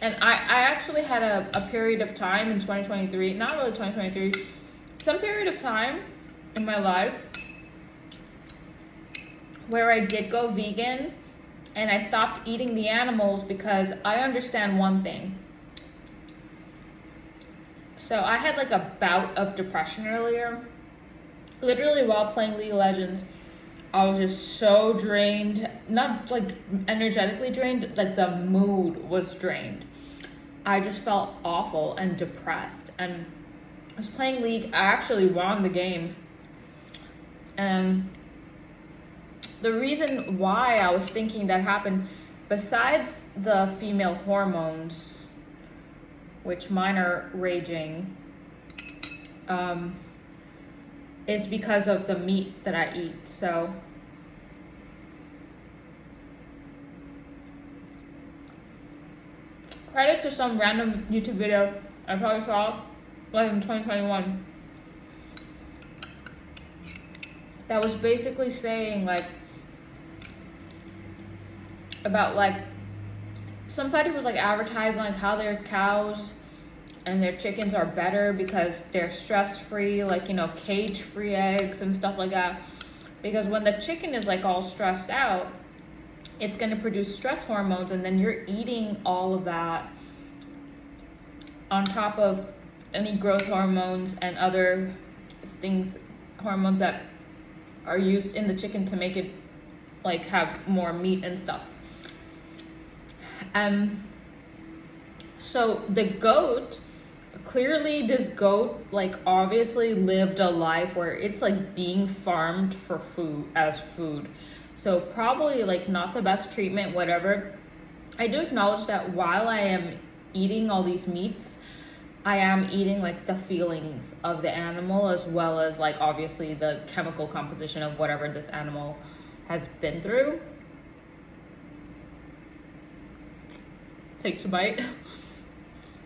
and I actually had a period of time in 2023, not really 2023, some period of time in my life where I did go vegan and I stopped eating the animals because I understand one thing. So I had like a bout of depression earlier. Literally while playing League of Legends, I was just so drained, not like energetically drained, like the mood was drained. I just felt awful and depressed. And I was playing League, I actually won the game. And the reason why I was thinking that happened, besides the female hormones, which mine are raging, is because of the meat that I eat. So credit to some random YouTube video I probably saw like in 2021 that was basically saying like about like somebody was like advertising like how their cows and their chickens are better because they're stress-free, like, you know, cage-free eggs and stuff like that. Because when the chicken is like all stressed out, it's going to produce stress hormones, and then you're eating all of that on top of any growth hormones and other things, hormones that are used in the chicken to make it like have more meat and stuff. So the goat, clearly this goat like obviously lived a life where it's like being farmed for food, as food. So probably like not the best treatment, whatever. I do acknowledge that while I am eating all these meats, I am eating like the feelings of the animal, as well as like obviously the chemical composition of whatever this animal has been through. Takes a bite.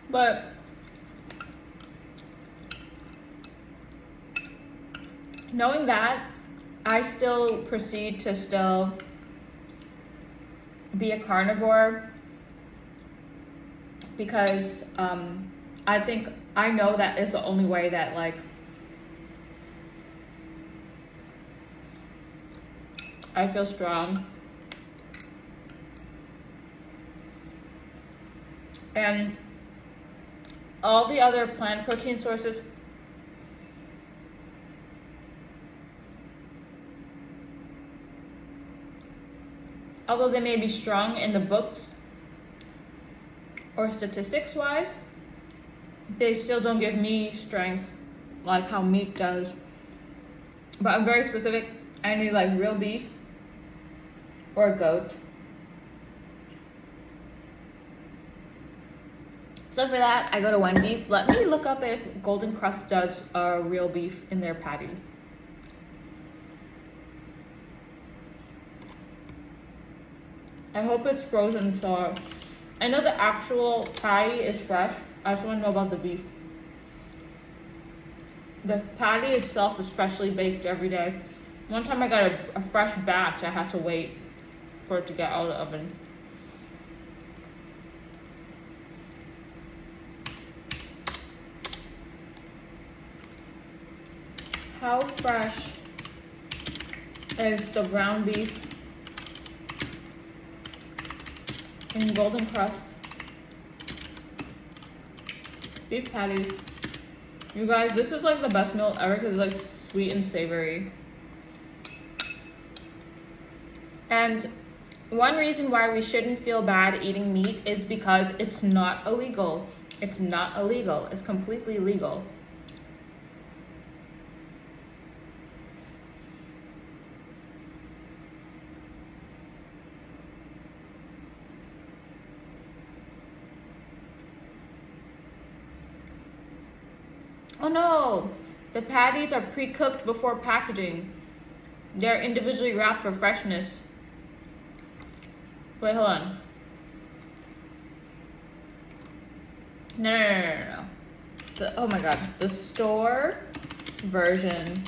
But knowing that, I still proceed to still be a carnivore because I know that is the only way that like I feel strong. And all the other plant protein sources, although they may be strong in the books or statistics wise, they still don't give me strength like how meat does. But I'm very specific. I need like real beef or goat. So for that, I go to Wendy's. Let me look up if Golden Crust does real beef in their patties. I hope it's frozen, so I know the actual patty is fresh. I just want to know about the beef. The patty itself is freshly baked every day. One time I got a fresh batch. I had to wait for it to get out of the oven. How fresh is the ground beef in Golden Crust beef patties? You guys, this is like the best meal ever because it's like sweet and savory. And one reason why we shouldn't feel bad eating meat is because it's not illegal. It's not illegal. It's completely legal. Oh no! The patties are pre-cooked before packaging. They're individually wrapped for freshness. Wait, hold on. No. Oh my god. The store version,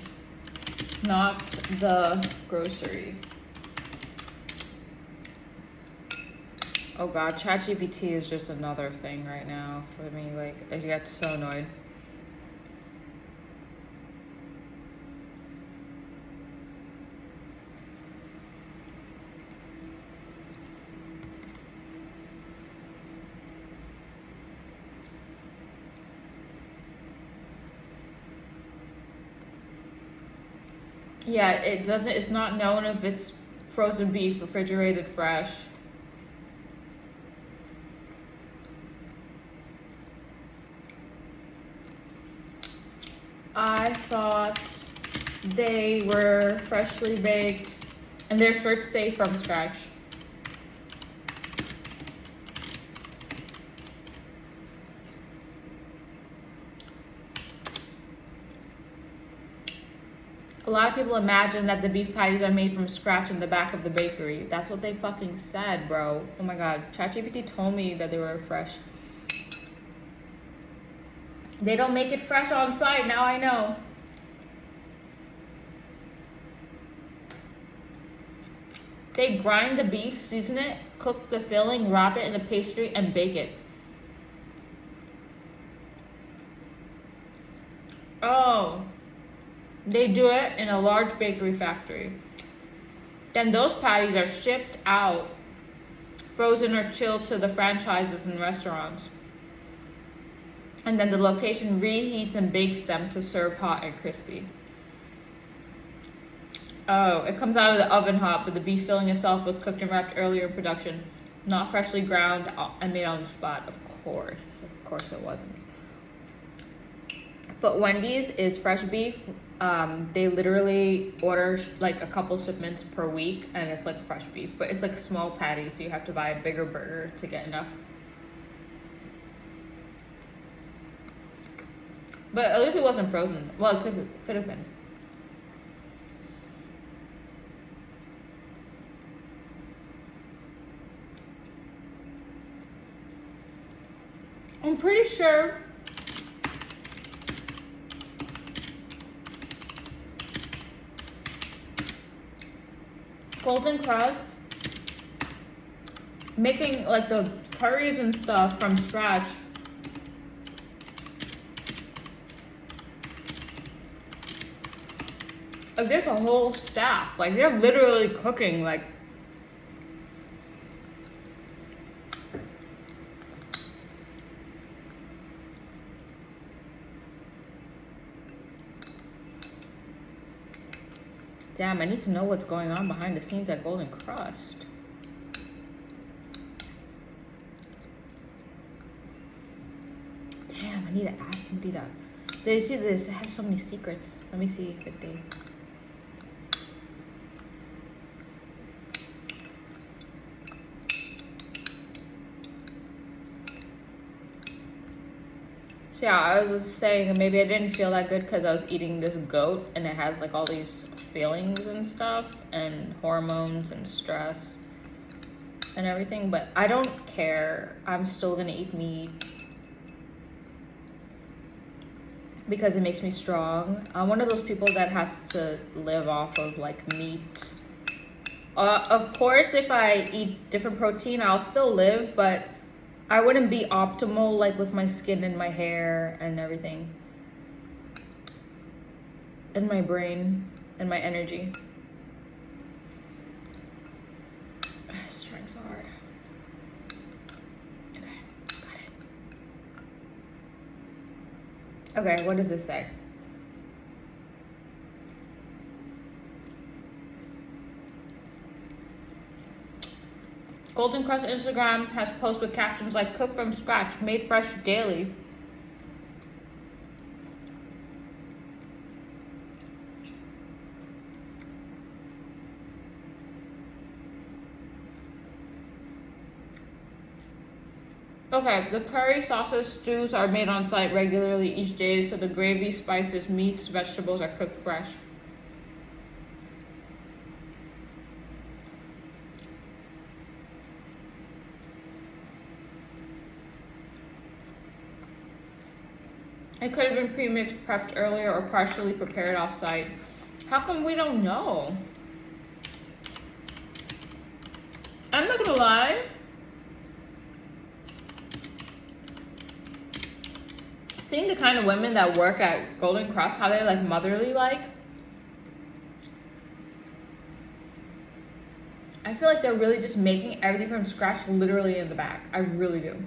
not the grocery. Oh god, ChatGPT is just another thing right now for me. Like, I get so annoyed. Yeah, it doesn't, it's not known if it's frozen beef, refrigerated, fresh. I thought they were freshly baked and their shirts say from scratch. A lot of people imagine that the beef patties are made from scratch in the back of the bakery. That's what they fucking said, bro. Oh my god. ChatGPT told me that they were fresh. They don't make it fresh on site, now I know. They grind the beef, season it, cook the filling, wrap it in a pastry, and bake it. Oh. They do it in a large bakery factory. Then those patties are shipped out, frozen or chilled to the franchises and restaurants. And then the location reheats and bakes them to serve hot and crispy. Oh, it comes out of the oven hot, but the beef filling itself was cooked and wrapped earlier in production. Not freshly ground and made on the spot. Of course it wasn't. But Wendy's is fresh beef. They literally order like a couple shipments per week, and it's like fresh beef, but it's like small patties, so you have to buy a bigger burger to get enough. But at least it wasn't frozen. Well, it could have been. I'm pretty sure Golden Crust, making like the curries and stuff from scratch, like there's a whole staff, like they're literally cooking like damn, I need to know what's going on behind the scenes at Golden Crust. Damn, I need to ask somebody that. They see this, I have so many secrets. Let me see if they. So yeah, I was just saying maybe I didn't feel that good because I was eating this goat and it has like all these feelings and stuff and hormones and stress and everything, but I don't care. I'm still gonna eat meat because it makes me strong. I'm one of those people that has to live off of like meat. Of course, if I eat different protein, I'll still live, but I wouldn't be optimal like with my skin and my hair and everything. And my brain and my energy. It's trying so hard. Okay, got it. Okay, what does this say? Golden Crust Instagram has posts with captions like "cook from scratch, made fresh daily." Okay, the curry sauces stews are made on site regularly each day, so the gravy, spices, meats, vegetables are cooked fresh. It could have been pre-mixed, prepped earlier, or partially prepared off-site. How come we don't know? I'm not gonna lie. Seeing the kind of women that work at Golden Crust, how they're like motherly like. I feel like they're really just making everything from scratch literally in the back. I really do.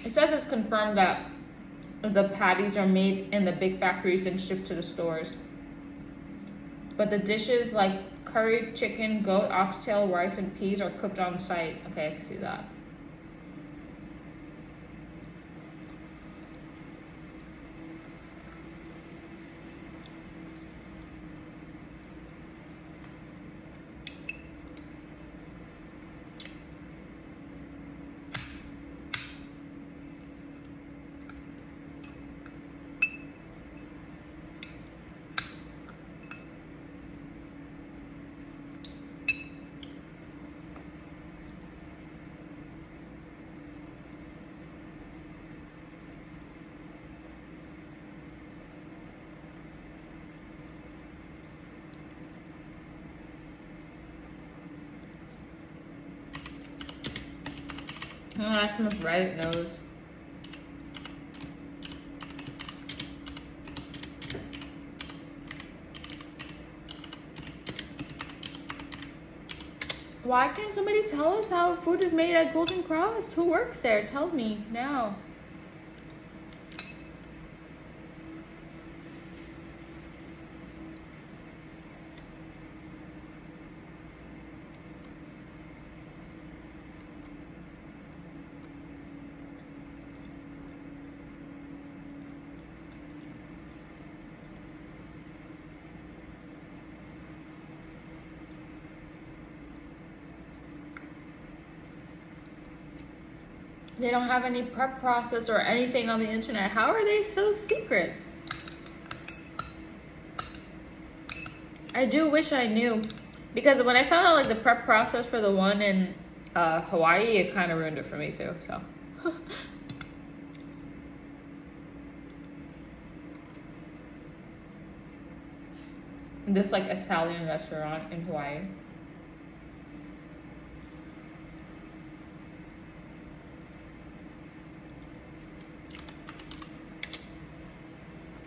It says it's confirmed that the patties are made in the big factories and shipped to the stores. But the dishes like curry, chicken, goat, oxtail, rice, and peas are cooked on site. Okay, I can see that. I'm gonna ask him if Reddit knows. Why can't somebody tell us how food is made at Golden Crust? Who works there? Tell me now. They don't have any prep process or anything on the internet. How are they so secret? I do wish I knew. Because when I found out like the prep process for the one in Hawaii, it kind of ruined it for me too, so. This like Italian restaurant in Hawaii.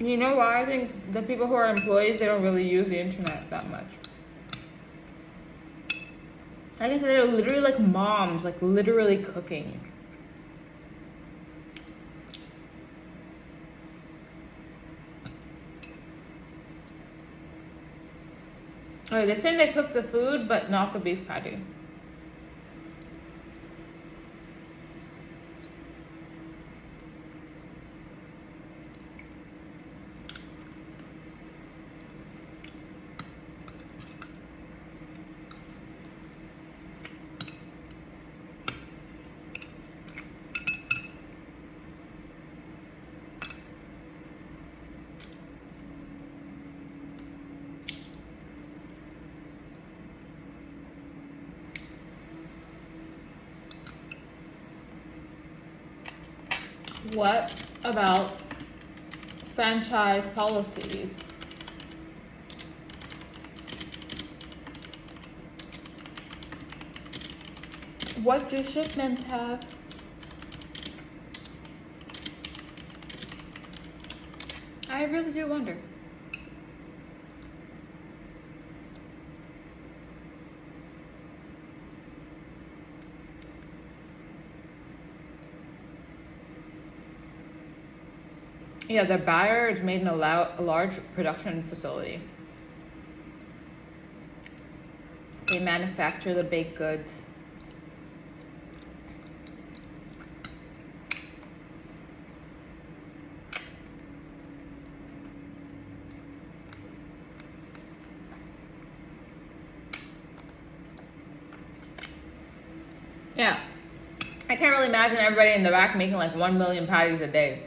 You know why? I think the people who are employees, they don't really use the internet that much. Like I said, they're literally like moms, like literally cooking. Okay, they're saying they cook the food, but not the beef patty. What about franchise policies? What do shipments have? I really do wonder. Yeah, the buyer is made in a large production facility. They manufacture the baked goods. Yeah, I can't really imagine everybody in the back making like 1 million patties a day.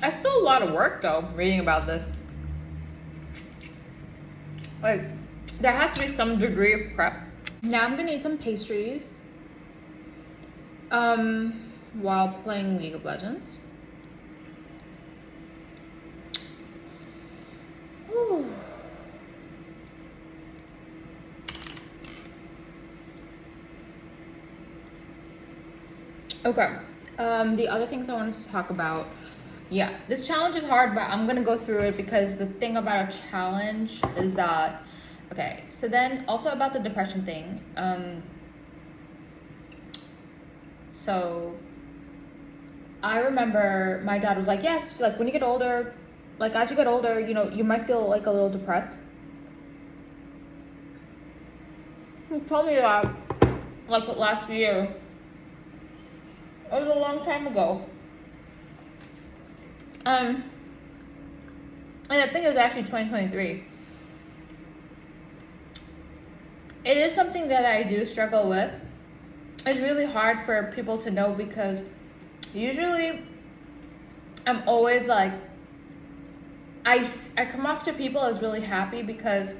That's still a lot of work though, reading about this. Like, there has to be some degree of prep. Now I'm gonna eat some pastries. While playing League of Legends. Whew. Okay. The other things I wanted to talk about. Yeah, this challenge is hard, but I'm gonna go through it because the thing about a challenge is that, okay, so then also about the depression thing. So I remember my dad was like, yes, like when you get older, like as you get older, you know, you might feel like a little depressed. He told me that like last year. It was a long time ago. And I think it was actually 2023. It is something that I do struggle with. It's really hard for people to know because usually I'm always like, I come off to people as really happy because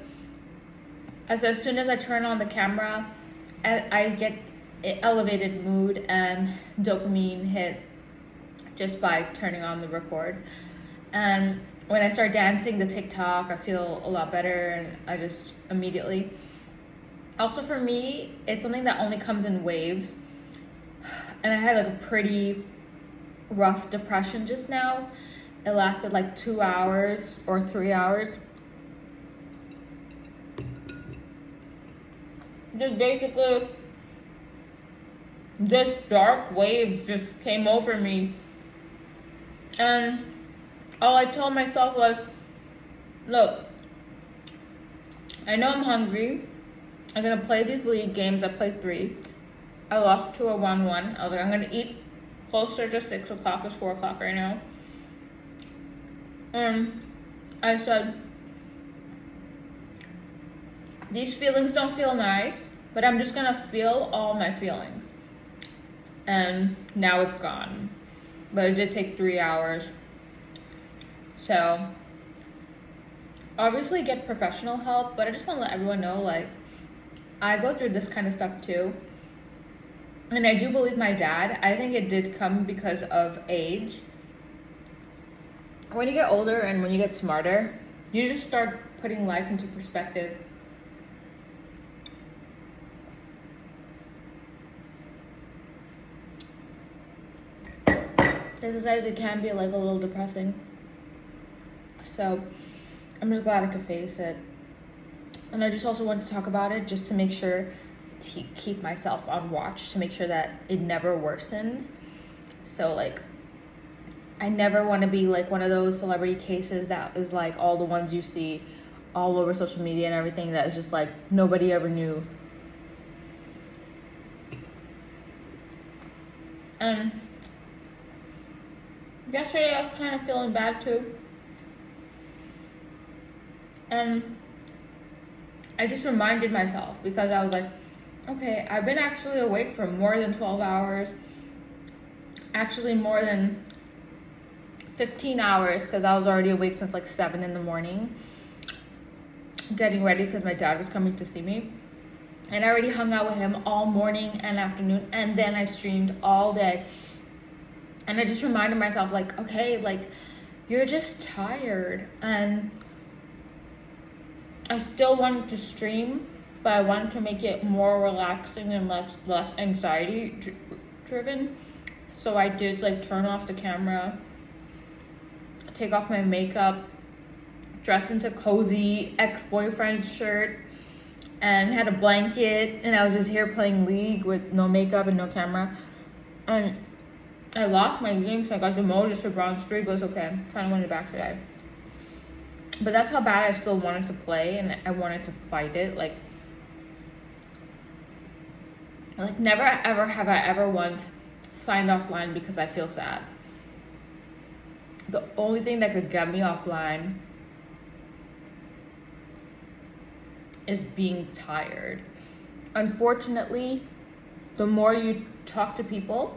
as soon as I turn on the camera, I get an elevated mood and dopamine hit just by turning on the record. And when I start dancing the TikTok, I feel a lot better and I just immediately. Also for me, it's something that only comes in waves. And I had like a pretty rough depression just now. It lasted like 2 hours or 3 hours. Just basically, this dark wave just came over me. And all I told myself was, look, I know I'm hungry. I'm gonna play these league games. I played 3. I lost to a 1-1. I was like, I'm gonna eat closer to 6 o'clock. It's 4 o'clock right now. And I said, these feelings don't feel nice, but I'm just gonna feel all my feelings. And now it's gone. But it did take 3 hours. So obviously get professional help, but I just want to let everyone know, like, I go through this kind of stuff too. And I do believe my dad, I think it did come because of age. When you get older and when you get smarter, you just start putting life into perspective. Exercise, it can be like a little depressing. So I'm just glad I could face it. And I just also wanted to talk about it just to make sure to keep myself on watch, to make sure that it never worsens. So like, I never want to be like one of those celebrity cases that is like all the ones you see all over social media and everything that is just like nobody ever knew. And yesterday I was kind of feeling bad too. And I just reminded myself, because I was like, okay, I've been actually awake for more than 12 hours. Actually more than 15 hours, because I was already awake since like 7 in the morning. Getting ready because my dad was coming to see me. And I already hung out with him all morning and afternoon. And then I streamed all day. And I just reminded myself, like, okay, like, you're just tired. And I still wanted to stream, but I wanted to make it more relaxing and less anxiety driven. So I did like turn off the camera, take off my makeup, dress into cozy ex-boyfriend shirt, and had a blanket, and I was just here playing League with no makeup and no camera. And I lost my game, so I got demoted to bronze 3, but it's okay. I'm trying to win it back today. But that's how bad I still wanted to play, and I wanted to fight it. Like never ever have I ever once signed offline because I feel sad. The only thing that could get me offline is being tired. Unfortunately, the more you talk to people,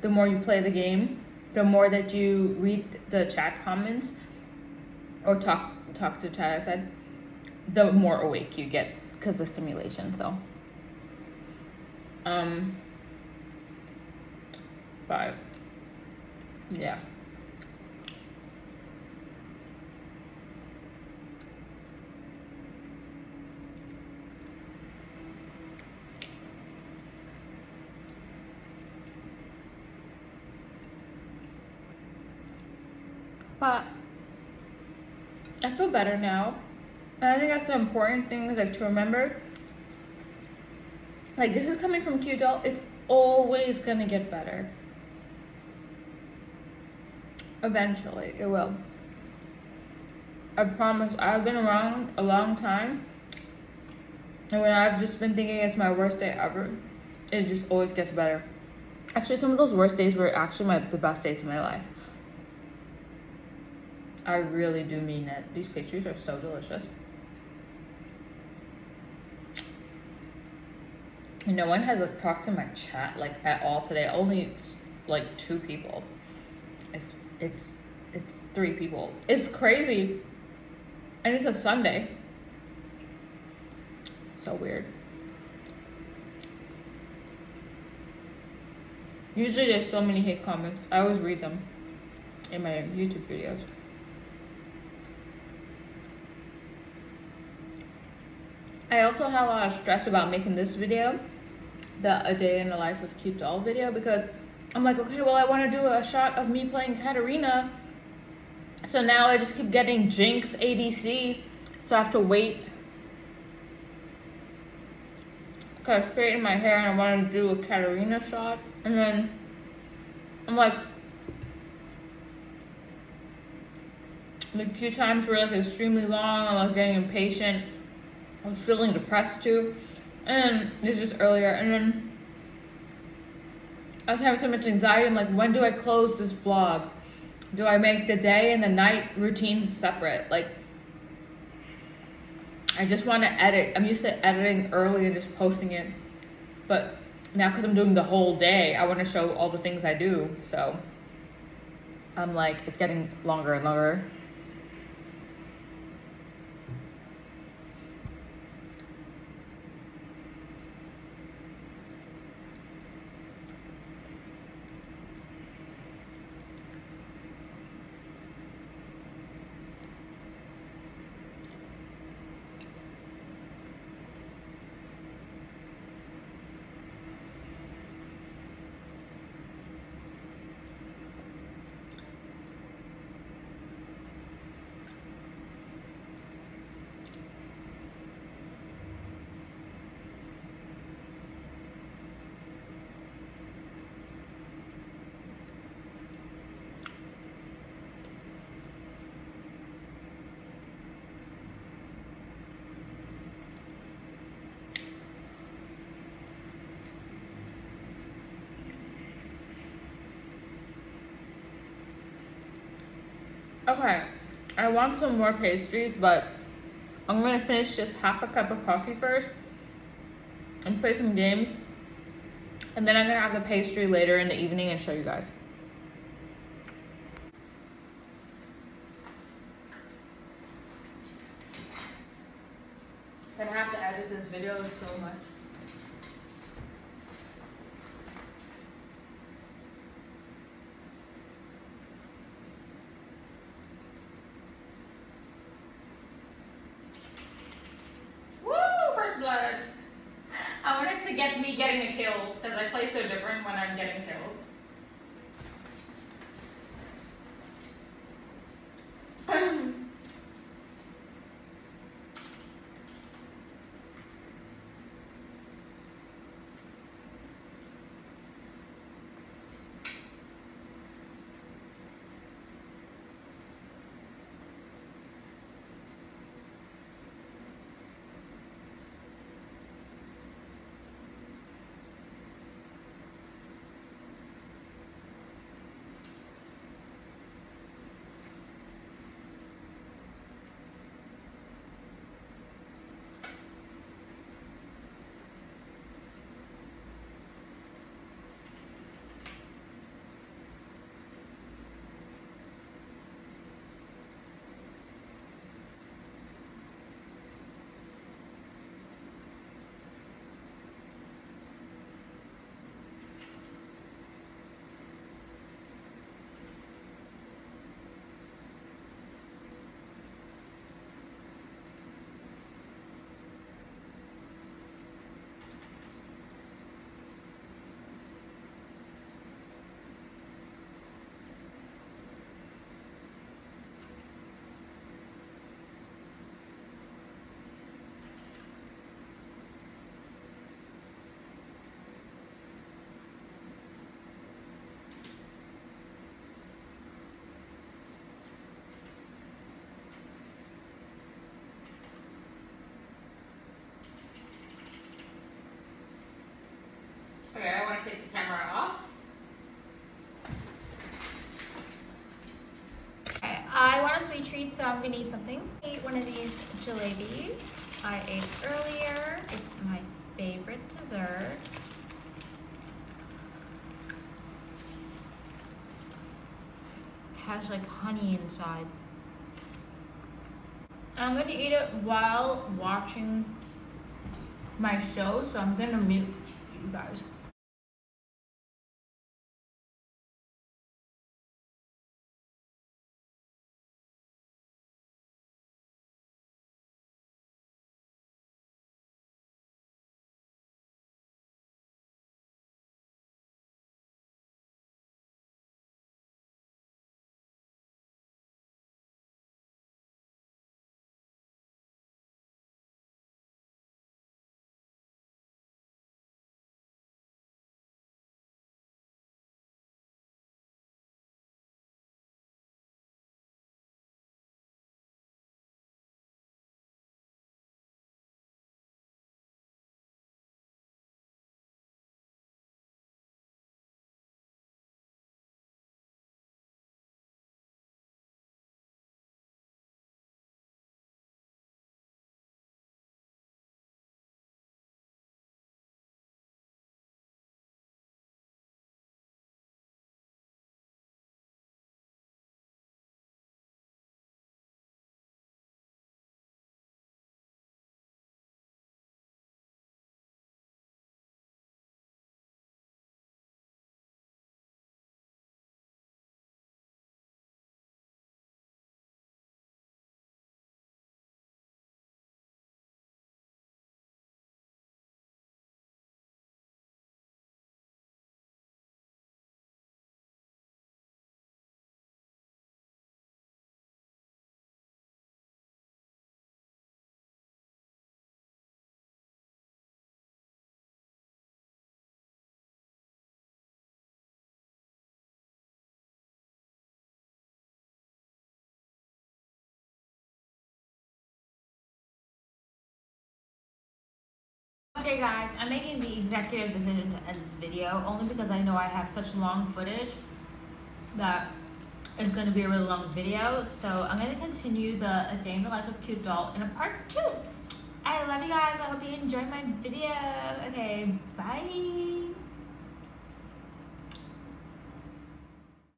the more you play the game, the more that you read the chat comments, or talk to chat, I said, the more awake you get because of stimulation. So but yeah. But I feel better now. And I think that's the important thing, is like to remember, like, this is coming from Cute Doll. It's always gonna get better. Eventually, it will. I promise. I've been around a long time, and when I've just been thinking it's my worst day ever, it just always gets better. Actually, some of those worst days were actually the best days of my life. I really do mean it. These pastries are so delicious. And no one has like talked to my chat like at all today. Only like 2 people. It's 3 people. It's crazy. And it's a Sunday. So weird. Usually there's so many hate comments. I always read them in my YouTube videos. I also had a lot of stress about making this video, a day in the life of Cute Doll video, because I'm like, okay, well, I want to do a shot of me playing Katarina. So now I just keep getting Jinx ADC, so I have to wait. Cause I straighten my hair and I want to do a Katarina shot, and then I'm like, a few times were like extremely long. I'm like getting impatient. I was feeling depressed too, and it's just earlier, and then I was having so much anxiety. I'm like, when do I close this vlog? Do I make the day and the night routines separate? Like, I just want to edit. I'm used to editing early and just posting it, but now because I'm doing the whole day, I want to show all the things I do. So I'm like, it's getting longer and longer. Okay, I want some more pastries, but I'm gonna finish just half a cup of coffee first and play some games. And then I'm gonna have the pastry later in the evening and show you guys. I'm gonna have to edit this video so much. Woo! First blood. I wanted to get me getting a kill because I play so different when I'm getting kills. Okay, I want to take the camera off. Okay, I want a sweet treat, so I'm gonna eat something. I ate one of these jalebis I ate earlier. It's my favorite dessert. It has like honey inside. I'm gonna eat it while watching my show, so I'm gonna mute you guys. Okay guys, I'm making the executive decision to end this video only because I know I have such long footage that it's going to be a really long video, so I'm going to continue the A Day in the Life of Cute Doll in a part 2. I love you guys. I hope you enjoyed my video. Okay, bye.